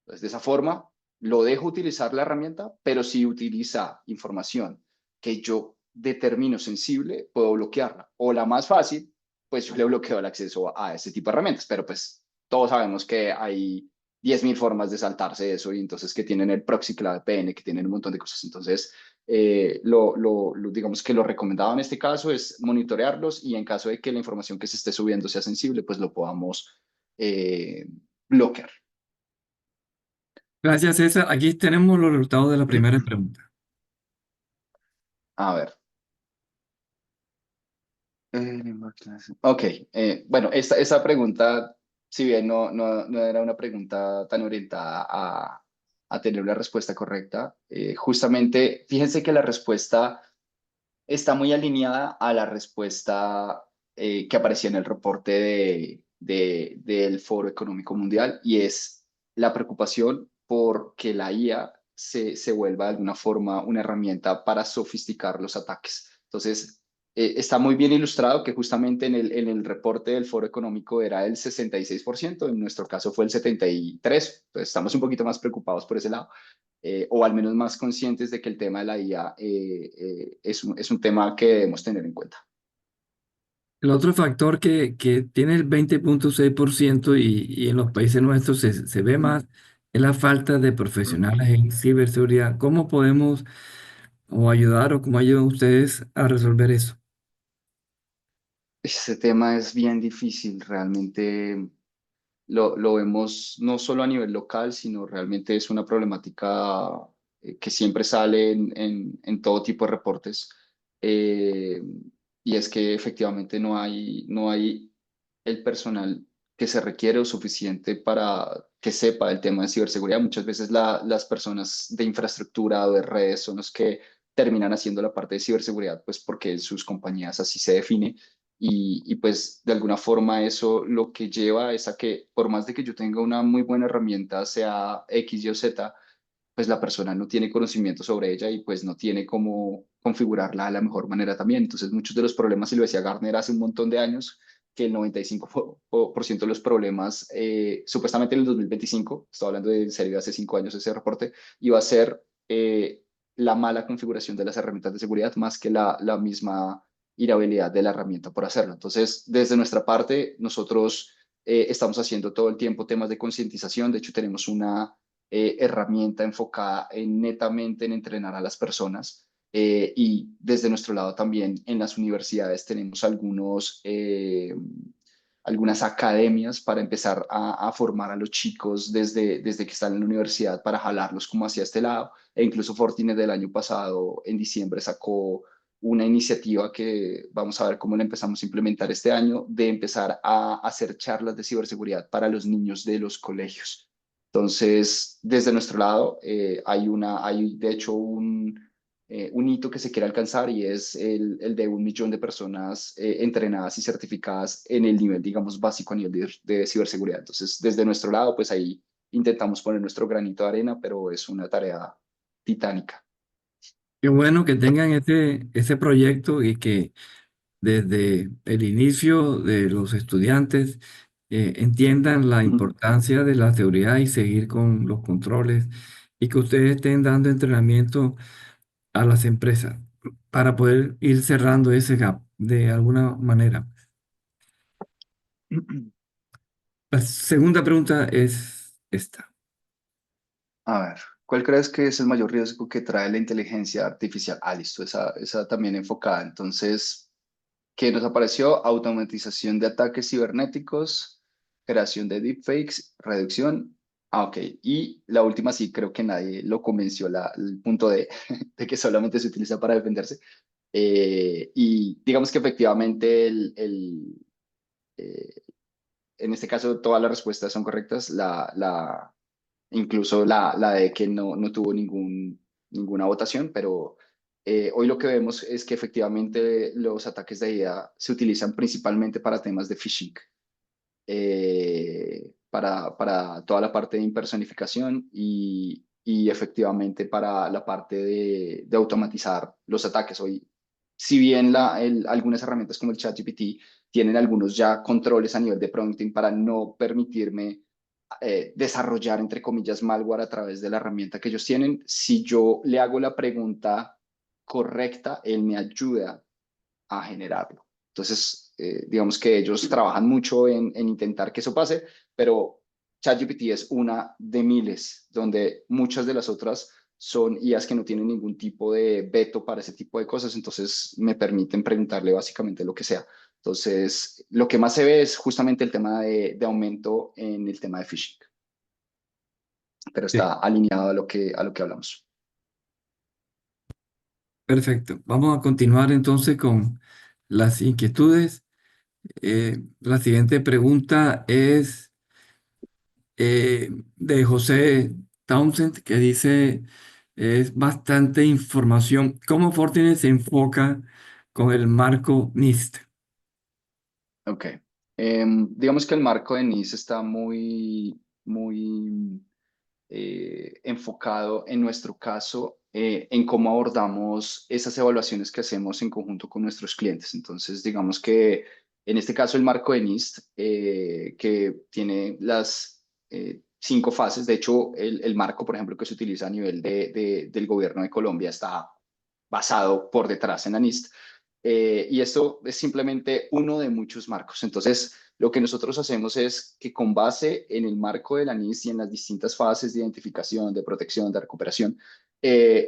Entonces, de esa forma, lo dejo utilizar la herramienta, pero si utiliza información que yo determino sensible, puedo bloquearla. O la más fácil, pues yo le bloqueo el acceso a ese tipo de herramientas, pero pues todos sabemos que hay 10.000 formas de saltarse eso y entonces que tienen el proxy, que la VPN, que tienen un montón de cosas. Entonces, digamos que lo recomendado en este caso es monitorearlos y en caso de que la información que se esté subiendo sea sensible, pues lo podamos bloquear. Gracias, César. Aquí tenemos los resultados de la primera pregunta. A ver. Ok, bueno, esta pregunta, si bien no era una pregunta tan orientada a tener una respuesta correcta, justamente fíjense que la respuesta está muy alineada a la respuesta que aparecía en el reporte del Foro Económico Mundial y es la preocupación por que la IA se vuelva de alguna forma una herramienta para sofisticar los ataques. Entonces, está muy bien ilustrado que justamente en el reporte del Foro Económico era el 66%, en nuestro caso fue el 73%, entonces estamos un poquito más preocupados por ese lado o al menos más conscientes de que el tema de la IA es un tema que debemos tener en cuenta. El otro factor que tiene el 20,6% y en los países nuestros se ve más es la falta de profesionales en ciberseguridad. ¿Cómo podemos o ayudar o cómo ayudan ustedes a resolver eso? Este tema es bien difícil, realmente lo vemos no solo a nivel local, sino realmente es una problemática que siempre sale en todo tipo de reportes. Eh, y es que efectivamente no hay el personal que se requiere o suficiente para que sepa el tema de ciberseguridad. Muchas veces las personas de infraestructura o de redes son los que terminan haciendo la parte de ciberseguridad, pues porque sus compañías así se define y pues de alguna forma eso lo que lleva es a que por más de que yo tenga una muy buena herramienta, sea X, Y o Z, pues la persona no tiene conocimiento sobre ella y pues no tiene cómo configurarla de la mejor manera también. Entonces muchos de los problemas, y lo decía Gartner hace un montón de años, que el 95% de los problemas, supuestamente en el 2025, estoy hablando de en serio de hace 5 años ese reporte, iba a ser la mala configuración de las herramientas de seguridad más que la misma irrabilidad de la herramienta por hacerlo. Entonces, desde nuestra parte, nosotros estamos haciendo todo el tiempo temas de concientización. De hecho, tenemos una herramienta enfocada netamente en entrenar a las personas. Y desde nuestro lado también en las universidades tenemos algunas academias para empezar a formar a los chicos desde que están en la universidad para jalarlos como hacia este lado. E incluso Fortinet del año pasado, en diciembre, sacó una iniciativa que vamos a ver cómo la empezamos a implementar este año, de empezar a hacer charlas de ciberseguridad para los niños de los colegios. Entonces, desde nuestro lado, hay de hecho un hito que se quiere alcanzar y es el de 1 millón de personas entrenadas y certificadas en el nivel, digamos, básico a nivel de ciberseguridad. Entonces, desde nuestro lado, pues ahí intentamos poner nuestro granito de arena, pero es una tarea titánica. Qué bueno que tengan ese proyecto y que desde el inicio de los estudiantes entiendan la Ujú. importancia de la seguridad y seguir con los controles y que ustedes estén dando entrenamiento a las empresas para poder ir cerrando ese gap de alguna manera. La segunda pregunta es esta. A ver, ¿cuál crees que es el mayor riesgo que trae la inteligencia artificial? Ah, listo, esa también enfocada. Entonces, ¿qué nos apareció? Automatización de ataques cibernéticos, creación de deepfakes, reducción. Ah, ok. Y la última sí, creo que nadie lo convenció, el punto de que solamente se utiliza para defenderse. Y digamos que efectivamente eh, en este caso todas las respuestas son correctas. Incluso la de que no tuvo ninguna votación, pero hoy lo que vemos es que efectivamente los ataques de IA se utilizan principalmente para temas de phishing, para toda la parte de impersonificación y efectivamente para la parte de automatizar los ataques. Hoy, si bien algunas herramientas como el ChatGPT tienen algunos ya controles a nivel de prompting para no permitirme desarrollar, entre comillas, malware a través de la herramienta que ellos tienen, si yo le hago la pregunta correcta, él me ayuda a generarlo. Entonces, digamos que ellos trabajan mucho en intentar que eso pase, pero ChatGPT es una de miles, donde muchas de las otras son IAs que no tienen ningún tipo de veto para ese tipo de cosas, entonces me permiten preguntarle básicamente lo que sea. Entonces, lo que más se ve es justamente el tema de aumento en el tema de phishing, pero Sí, está alineado a lo que hablamos. perfecto. Vamos a continuar entonces con las inquietudes. La siguiente pregunta es de José Townsend, que dice, es bastante información. ¿Cómo Fortinet se enfoca con el marco NIST? Ok. Digamos que el marco de NIST está muy enfocado en nuestro caso en cómo abordamos esas evaluaciones que hacemos en conjunto con nuestros clientes. Entonces, digamos que en este caso el marco de NIST, que tiene las 5 fases, de hecho el marco, por ejemplo, que se utiliza a nivel del gobierno de Colombia está basado por detrás en la NIST. Y esto es simplemente uno de muchos marcos. Entonces, lo que nosotros hacemos es que con base en el marco de la NIST y en las distintas fases de identificación, de protección, de recuperación,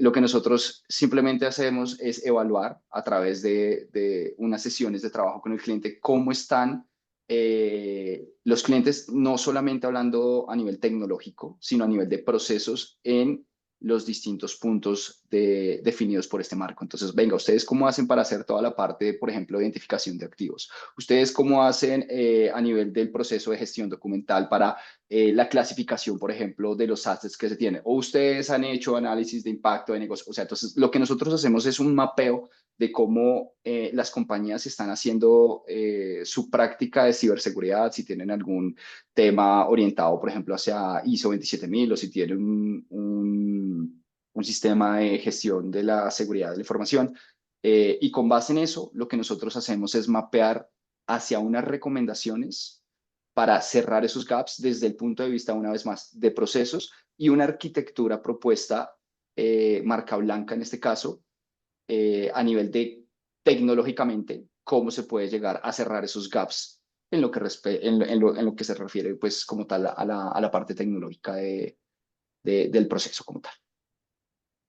Lo que nosotros simplemente hacemos es evaluar a través de unas sesiones de trabajo con el cliente cómo están los clientes, no solamente hablando a nivel tecnológico, sino a nivel de procesos en los distintos puntos definidos por este marco. Entonces, venga, ¿ustedes cómo hacen para hacer toda la parte, por ejemplo, de identificación de activos? ¿Ustedes cómo hacen a nivel del proceso de gestión documental para la clasificación, por ejemplo, de los assets que se tienen? ¿O ustedes han hecho análisis de impacto de negocio? O sea, entonces, lo que nosotros hacemos es un mapeo de cómo las compañías están haciendo su práctica de ciberseguridad, si tienen algún tema orientado, por ejemplo, hacia ISO 27000 o si tienen un sistema de gestión de la seguridad de la información. Y con base en eso, lo que nosotros hacemos es mapear hacia unas recomendaciones para cerrar esos gaps desde el punto de vista, una vez más, de procesos y una arquitectura propuesta, marca blanca en este caso, a nivel de tecnológicamente, cómo se puede llegar a cerrar esos gaps en lo que, en lo que se refiere, pues, como tal, a la parte tecnológica del proceso como tal.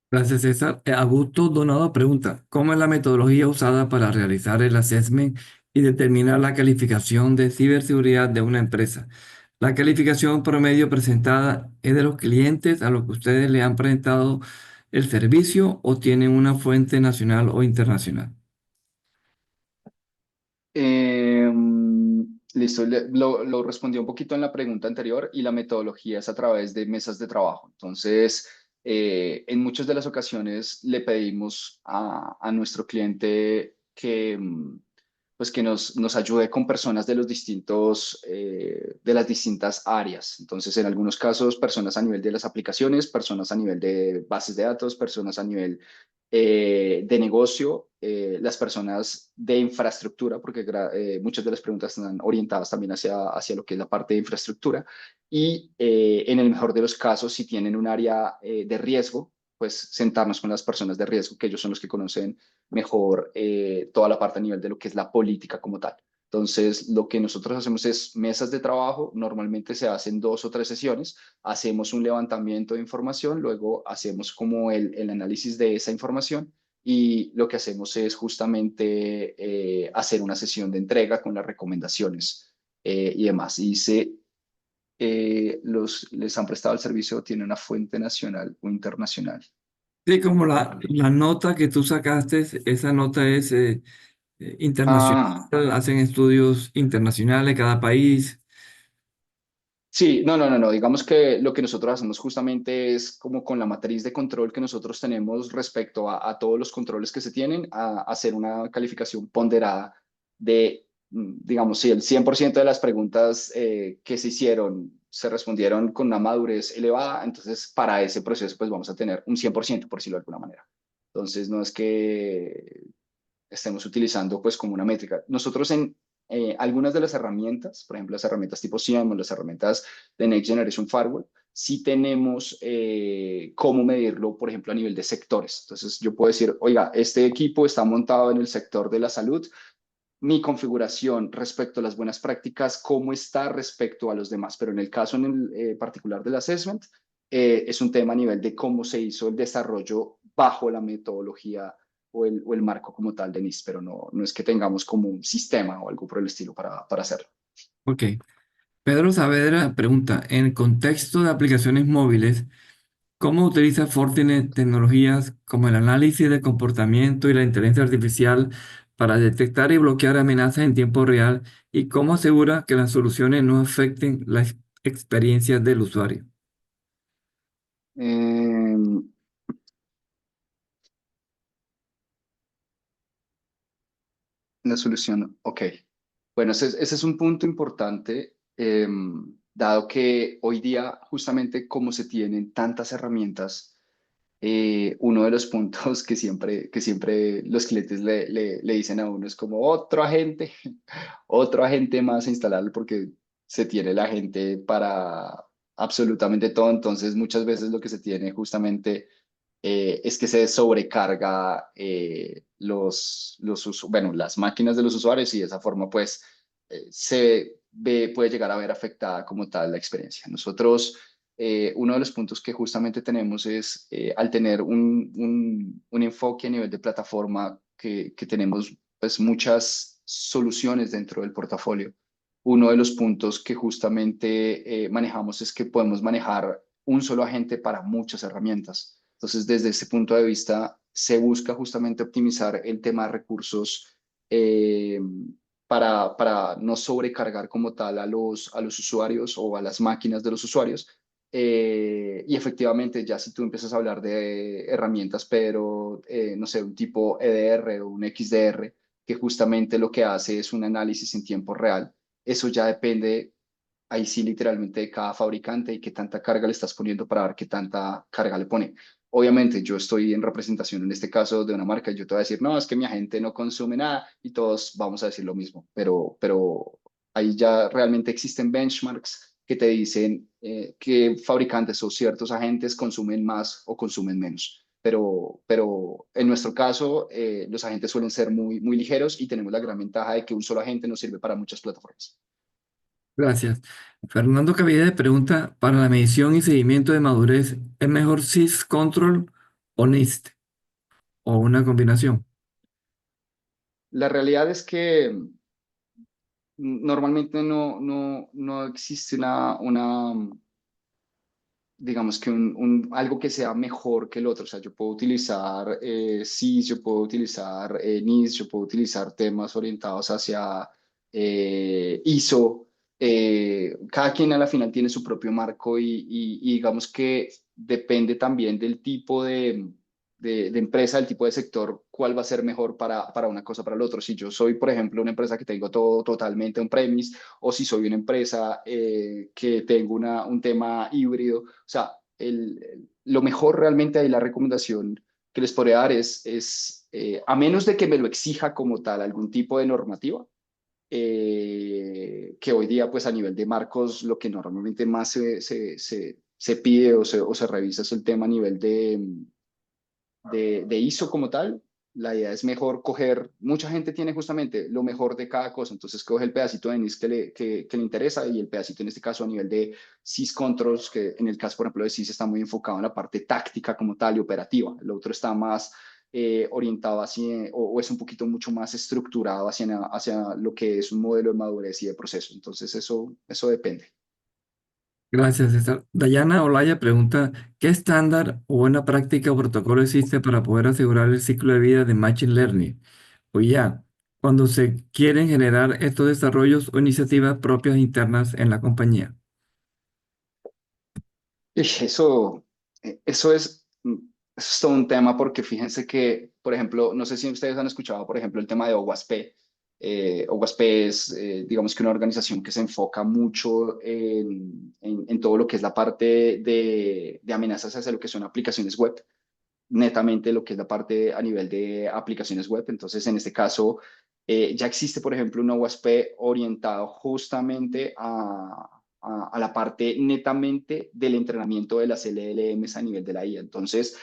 Gracias, César. Augusto Donado pregunta, ¿cómo es la metodología usada para realizar el assessment y determinar la calificación de ciberseguridad de una empresa? ¿La calificación promedio presentada es de los clientes a los que ustedes le han presentado el servicio o tienen una fuente nacional o internacional? Eh, Listo, lo respondí un poquito en la pregunta anterior y la metodología es a través de mesas de trabajo. Entonces, en muchas de las ocasiones le pedimos a nuestro cliente que, pues que nos ayude con personas de los distintos, de las distintas áreas. Entonces, en algunos casos, personas a nivel de las aplicaciones, personas a nivel de bases de datos, personas a nivel de negocio, las personas de infraestructura, porque muchas de las preguntas están orientadas también hacia lo que es la parte de infraestructura, y en el mejor de los casos, si tienen un área de riesgo, pues sentarnos con las personas de riesgo, que ellos son los que conocen mejor toda la parte a nivel de lo que es la política como tal. Entonces, lo que nosotros hacemos es mesas de trabajo, normalmente se hacen 2 o 3 sesiones, hacemos un levantamiento de información, luego hacemos como el análisis de esa información y lo que hacemos es justamente hacer una sesión de entrega con las recomendaciones y demás. Y les han prestado el servicio, tiene una fuente nacional o internacional. Sí, como la nota que tú sacaste, esa nota es internacional, Ah, hacen estudios internacionales cada país. sí, no. Digamos que lo que nosotros hacemos justamente es como con la matriz de control que nosotros tenemos respecto a todos los controles que se tienen, a hacer una calificación ponderada de, digamos, si el 100% de las preguntas que se hicieron se respondieron con una madurez elevada, entonces para ese proceso pues vamos a tener un 100%, por decirlo de alguna manera. Entonces no es que estemos utilizando pues como una métrica. Nosotros en algunas de las herramientas, por ejemplo las herramientas tipo SIEM o las herramientas de Next Generation Firewall, sí tenemos cómo medirlo, por ejemplo, a nivel de sectores. Entonces yo puedo decir, oiga, este equipo está montado en el sector de la salud, mi configuración respecto a las buenas prácticas, cómo está respecto a los demás. Pero en el caso en el, particular del assessment, es un tema a nivel de cómo se hizo el desarrollo bajo la metodología o el marco como tal de NIST, pero no es que tengamos como un sistema o algo por el estilo para hacerlo. Ok. Pedro Saavedra pregunta, en el contexto de aplicaciones móviles, ¿cómo utiliza Fortinet tecnologías como el análisis de comportamiento y la inteligencia artificial para detectar y bloquear amenazas en tiempo real? ¿Y cómo asegura que las soluciones no afecten la experiencia del usuario? Eh, la solución, ok. Bueno, ese es un punto importante, dado que hoy día, justamente como se tienen tantas herramientas, uno de los puntos que siempre los clientes le dicen a uno es como otro agente más a instalar porque se tiene la gente para absolutamente todo. Entonces, muchas veces lo que se tiene justamente es que se sobrecarga bueno, las máquinas de los usuarios y de esa forma pues puede llegar a ver afectada como tal la experiencia. Nosotros uno de los puntos que justamente tenemos es, al tener un enfoque a nivel de plataforma, que tenemos pues muchas soluciones dentro del portafolio. Uno de los puntos que justamente manejamos es que podemos manejar un solo agente para muchas herramientas. Entonces, desde ese punto de vista, se busca justamente optimizar el tema de recursos, eh, para no sobrecargar como tal a los usuarios o a las máquinas de los usuarios. Y efectivamente, ya si tú empiezas a hablar de herramientas, pero no sé, un tipo EDR o un XDR, que justamente lo que hace es un análisis en tiempo real, eso ya depende, ahí sí, literalmente de cada fabricante y qué tanta carga le estás poniendo para ver qué tanta carga le pone. Obviamente, yo estoy en representación en este caso de una marca y yo te voy a decir, no, es que mi agente no consume nada y todos vamos a decir lo mismo, pero ahí ya realmente existen benchmarks que te dicen qué fabricantes o ciertos agentes consumen más o consumen menos. Pero en nuestro caso, los agentes suelen ser muy ligeros y tenemos la gran ventaja de que un solo agente nos sirve para muchas plataformas. Gracias. Fernando Cavide pregunta, para la medición y seguimiento de madurez, ¿es mejor syscontrol o NIST? ¿O una combinación? La realidad es que normalmente no existe digamos que algo que sea mejor que el otro. O sea, yo puedo utilizar SIS, yo puedo utilizar NIST, yo puedo utilizar temas orientados hacia ISO. Cada quien a la final tiene su propio marco y digamos que depende también del tipo de empresa, del tipo de sector, cuál va a ser mejor para una cosa, para el otro. Si yo soy, por ejemplo, una empresa que tengo todo totalmente on-premise, o si soy una empresa que tengo un tema híbrido. O sea, lo mejor realmente ahí, la recomendación que les podría dar es a menos de que me lo exija como tal algún tipo de normativa, que hoy día pues a nivel de marcos lo que normalmente más se pide o se revisa es el tema a nivel de ISO como tal. La idea es mejor coger, mucha gente tiene justamente lo mejor de cada cosa, entonces coge el pedacito de NIST que le interesa, y el pedacito en este caso a nivel de SIS Controls, que en el caso por ejemplo de SIS está muy enfocado en la parte táctica como tal y operativa. El otro está más orientado hacia, o es un poquito mucho más estructurado hacia lo que es un modelo de madurez y de proceso. Entonces eso depende. Gracias, César. Dayana Olaya pregunta, ¿qué estándar o buena práctica o protocolo existe para poder asegurar el ciclo de vida de Machine Learning? O ya, cuando se quieren generar estos desarrollos o iniciativas propias internas en la compañía. Eso, eso es todo un tema, porque fíjense que, por ejemplo, no sé si ustedes han escuchado, por ejemplo, el tema de OWASP. OWASP es, digamos que una organización que se enfoca mucho en todo lo que es la parte de amenazas hacia lo que son aplicaciones web, netamente lo que es la parte a nivel de aplicaciones web. Entonces, en este caso, ya existe, por ejemplo, un OWASP orientado justamente a la parte netamente del entrenamiento de las LLMs a nivel de la IA. Entonces,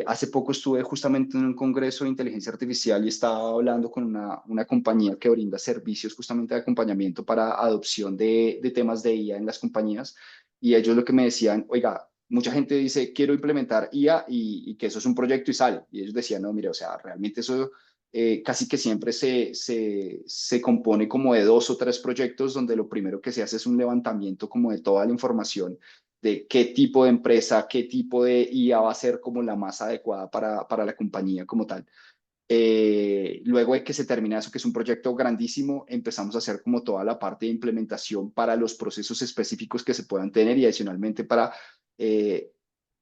hace poco estuve justamente en un congreso de inteligencia artificial y estaba hablando con una compañía que brinda servicios justamente de acompañamiento para adopción de temas de IA en las compañías. Y ellos lo que me decían, oiga, mucha gente dice, quiero implementar IA y que eso es un proyecto y sale. Y ellos decían, no, mire, o sea, realmente eso casi que siempre se compone como de 2 o 3 proyectos, donde lo primero que se hace es un levantamiento como de toda la información de qué tipo de empresa, qué tipo de IA va a ser como la más adecuada para la compañía como tal. Luego de que se termina eso, que es un proyecto grandísimo, empezamos a hacer como toda la parte de implementación para los procesos específicos que se puedan tener, y adicionalmente para eh,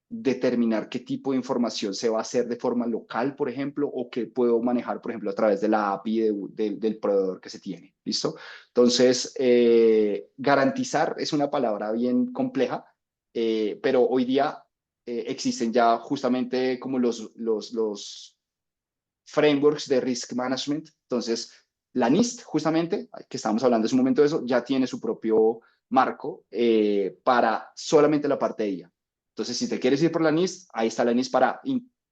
determinar qué tipo de información se va a hacer de forma local, por ejemplo, o qué puedo manejar, por ejemplo, a través de la API del proveedor que se tiene. ¿Listo? Entonces, garantizar es una palabra bien compleja, pero hoy día existen ya justamente como los frameworks de risk management. Entonces, la NIST, justamente, que estábamos hablando hace un momento de eso, ya tiene su propio marco para solamente la parte de IA. Entonces, si te quieres ir por la NIST, ahí está la NIST para,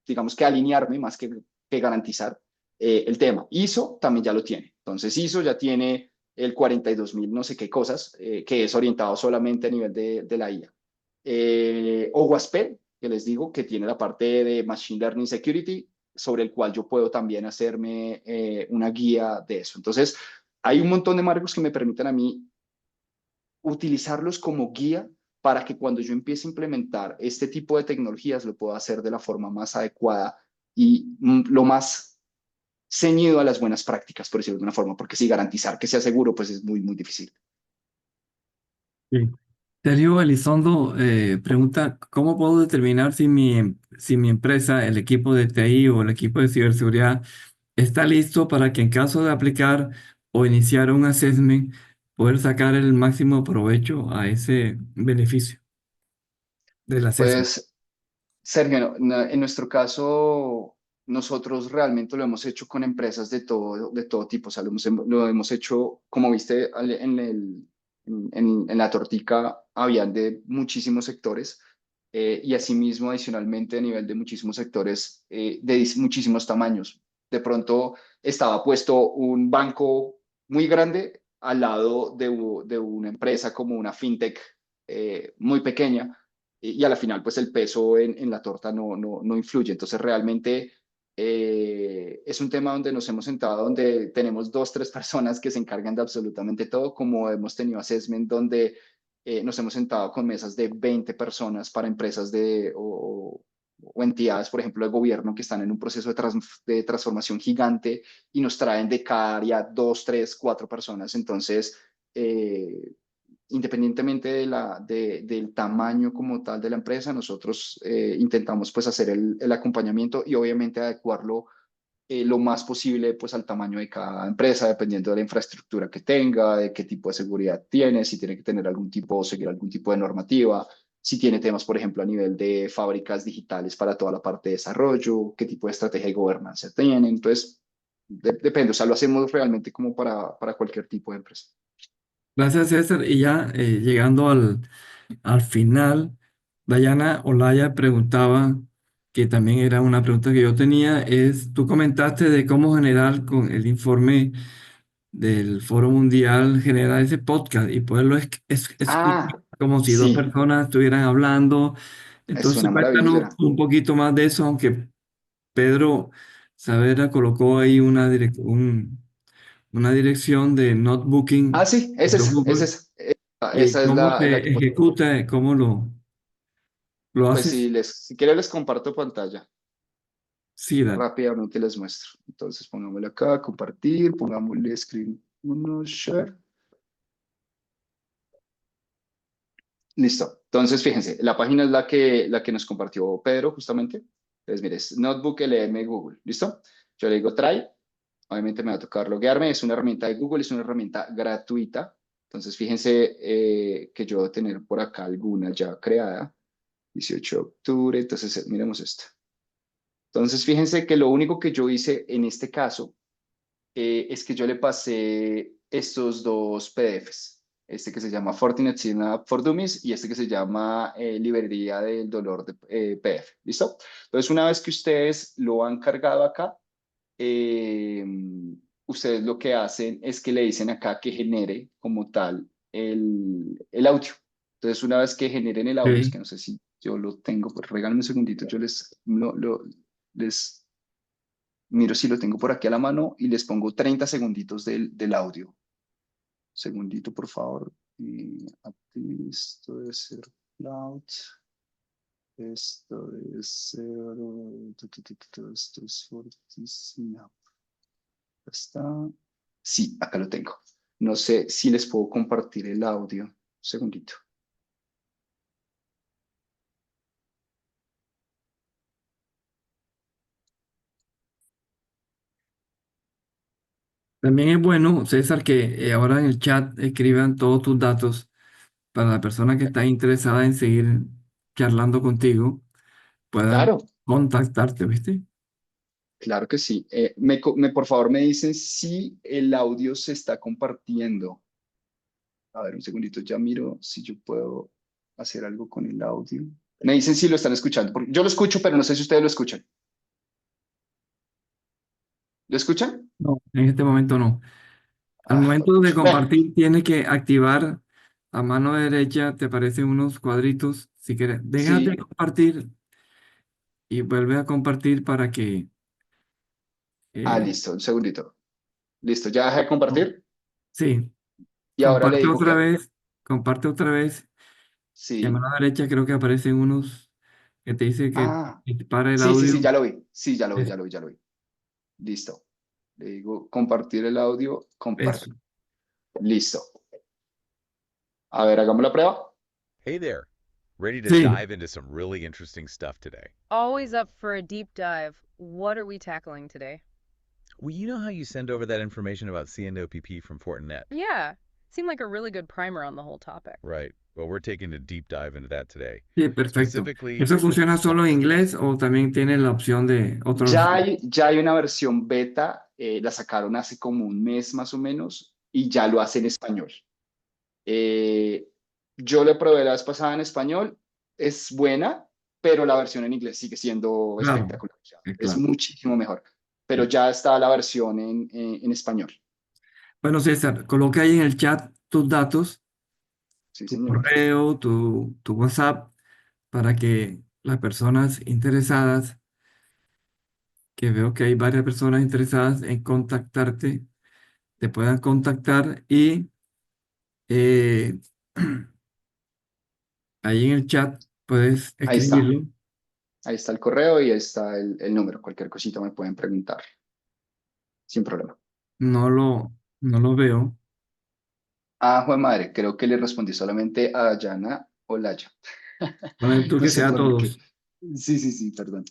digamos que alinearme más que garantizar el tema. ISO también ya lo tiene. Entonces, ISO ya tiene el 42.000 no sé qué cosas, que es orientado solamente a nivel de la IA. o Waspel, que les digo, que tiene la parte de Machine Learning Security, sobre el cual yo puedo también hacerme una guía de eso. Entonces, hay un montón de marcos que me permiten a mí utilizarlos como guía para que cuando yo empiece a implementar este tipo de tecnologías lo pueda hacer de la forma más adecuada y lo más ceñido a las buenas prácticas, por decirlo de una forma, porque si garantizar que sea seguro, pues es muy, muy difícil. Sí. Sergio Elizondo pregunta, ¿cómo puedo determinar si mi empresa, el equipo de TI o el equipo de ciberseguridad está listo para que en caso de aplicar o iniciar un assessment, poder sacar el máximo provecho a ese beneficio del assessment? Pues, Sergio, en nuestro caso, nosotros realmente lo hemos hecho con empresas de todo tipo. O sea, lo hemos hecho, como viste en la tortica, habían de muchísimos sectores y asimismo, adicionalmente, a nivel de muchísimos sectores muchísimos tamaños. De pronto estaba puesto un banco muy grande al lado de una empresa como una fintech muy pequeña y a la final pues el peso en la torta no influye. Entonces realmente es un tema donde nos hemos sentado, donde tenemos dos, tres personas que se encargan de absolutamente todo, como hemos tenido assessment donde nos hemos sentado con mesas de 20 personas para empresas o entidades, por ejemplo, de gobierno que están en un proceso de transformación gigante y nos traen de cada área dos, tres, cuatro personas. Entonces, eh, independientemente del tamaño como tal de la empresa, nosotros intentamos pues hacer el acompañamiento y obviamente adecuarlo lo más posible pues al tamaño de cada empresa, dependiendo de la infraestructura que tenga, de qué tipo de seguridad tiene, si tiene que tener algún tipo o seguir algún tipo de normativa, si tiene temas, por ejemplo, a nivel de fábricas digitales para toda la parte de desarrollo, qué tipo de estrategia de gobernanza tiene. Entonces, depende, o sea, lo hacemos realmente como para cualquier tipo de empresa. Gracias, César. Y ya llegando al final, Dayana Olaya preguntaba, que también era una pregunta que yo tenía, tú comentaste de cómo generar con el informe del Foro Mundial, generar ese podcast y poderlo escuchar Ah, como si dos sí, personas estuvieran hablando. es Entonces, una cuéntanos maravilla. un poquito más de eso, aunque Pedro Saavedra colocó ahí una dirección de Ah, notebooking sí, es de esa, es Google esa. y Esa es cómo la se que ejecuta, cómo lo pues haces. si quieren les comparto pantalla. Sí, dale. Rápidamente les muestro. Entonces pongámosle acá, compartir, pongámosle screen uno share. Listo. Entonces, fíjense, la página es la que nos compartió Pedro justamente. Entonces, mire, es Notebook LM Google. ¿Listo? Yo le digo try. Obviamente me va a tocar loguearme. Es una herramienta de Google, es una herramienta gratuita. Entonces, fíjense que yo voy a tener por acá alguna ya creada. 18 de octubre. Entonces, miremos esto. Entonces, fíjense que lo único que yo hice en este caso es que yo le pasé estos dos PDFs, este que se llama Fortinet Sign for Dummies y este que se llama Librería del Dolor de PDF. ¿Listo? Entonces, una vez que ustedes lo han cargado acá, eh, ustedes lo que hacen es que le dicen acá que genere como tal el audio. Entonces, una vez que generen el audio, es Ok. que no sé si yo lo tengo, pues regálenme un segundito, yo les miro si lo tengo por aquí a la mano y les pongo 30 segunditos del audio. Segundito, por favor. Esto debe ser cloud. Esto debe ser. Esto es Fortinet. Está. Sí, acá lo tengo. No sé si les puedo compartir el audio. Un segundito. También es bueno, César, que ahora en el chat escriban todos tus datos para la persona que está interesada en seguir charlando contigo, pueda Claro, contactarte, ¿viste? claro que sí. Por favor, me dicen si el audio se está compartiendo. A ver, un segundito, ya miro si yo puedo hacer algo con el audio. Me dicen si lo están escuchando, porque yo lo escucho, pero no sé si ustedes lo escuchan. ¿Lo escuchan? No, en este momento no. Al Ah, momento de juepucha. Bueno, compartir, tienes que activar a mano derecha, te aparecen unos cuadritos Si quieres, déjate de Sí. compartir y vuelve a compartir para que... Ah, eh, listo, un segundito. Listo, ya dejé de compartir. sí, Y ahora le digo que comparte otra vez y a sí. mano derecha creo que aparecen unos que te dice que Ah, para el sí, sí, audio. sí, ya lo vi. Sí, ya lo vi, Es- ya lo vi, ya lo vi. Listo. Le digo compartir el audio, Eso. compartir. Listo. A ver, hagamos la prueba. Hey there. Ready to Sí, dive into some really interesting stuff today? Always up for a deep dive. What are we tackling today? Well, you know how you send over that information about CNOPP from Fortinet? Yeah, seemed like a really good primer on the whole topic. Right. Well, we're taking a deep dive into that today. sí, perfecto. Specifically, ¿Eso funciona solo en inglés o también tiene la opción de otros? Ya hay una versión beta, la sacaron hace como un mes más o menos y ya lo hace en español. Eh, yo le probé la vez pasada en español, es buena, pero la versión en inglés sigue siendo Claro, espectacular. O sea, es claro. muchísimo mejor, pero ya está la versión en español. Bueno, César, coloca ahí en el chat tus datos, Sí, tu señor. correo, tu WhatsApp, para que las personas interesadas, que veo que hay varias personas interesadas en contactarte, te puedan contactar y eh, ahí en el chat puedes Ahí está. escribirlo. Ahí está el correo y ahí está el número. Cualquier cosita me pueden preguntar sin problema. No lo veo. Ah, jue madre, creo que le respondí solamente a Dayana Olaya. Poner tú No que sé sea a por qué. todos. Sí, sí, sí, perdón.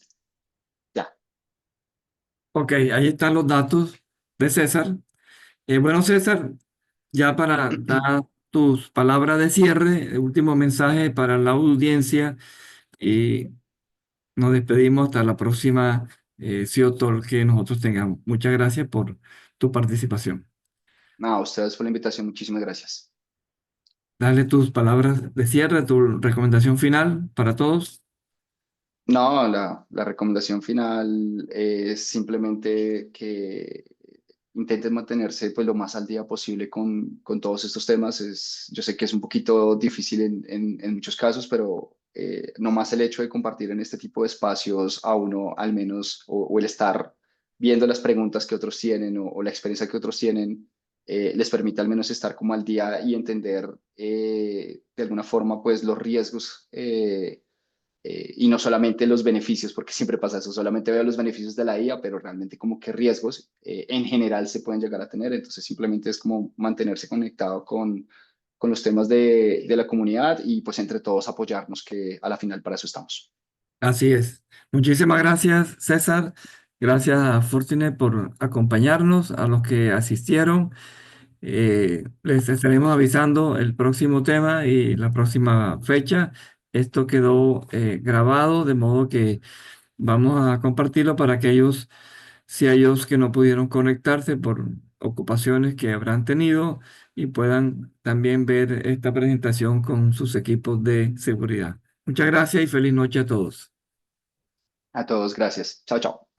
Ya. Ok, ahí están los datos de César. Bueno, César, ya para dar tus palabras de cierre, el último mensaje para la audiencia y nos despedimos hasta la próxima CIO que nosotros tengamos. Muchas gracias por tu participación. No, a ustedes por la invitación. Muchísimas gracias. Dale tus palabras de cierre, tu recomendación final para todos. No, la recomendación final es simplemente que intenten mantenerse pues, lo más al día posible con todos estos temas. Yo sé que es un poquito difícil en muchos casos, pero no más el hecho de compartir en este tipo de espacios a uno al menos, o el estar viendo las preguntas que otros tienen o la experiencia que otros tienen, les permite al menos estar como al día y entender de alguna forma pues los riesgos. Y no solamente los beneficios, porque siempre pasa eso, solamente veo los beneficios de la IA, pero realmente como qué riesgos en general se pueden llegar a tener. Entonces simplemente es como mantenerse conectado con los temas de la comunidad y pues entre todos apoyarnos, que a la final para eso estamos. Así es. Muchísimas gracias, César. Gracias a Fortinet por acompañarnos, a los que asistieron. Les estaremos avisando el próximo tema y la próxima fecha. Esto quedó grabado, de modo que vamos a compartirlo para aquellos, si aquellos que no pudieron conectarse por ocupaciones que habrán tenido y puedan también ver esta presentación con sus equipos de seguridad. Muchas gracias y feliz noche a todos. A todos, gracias. Chao, chao.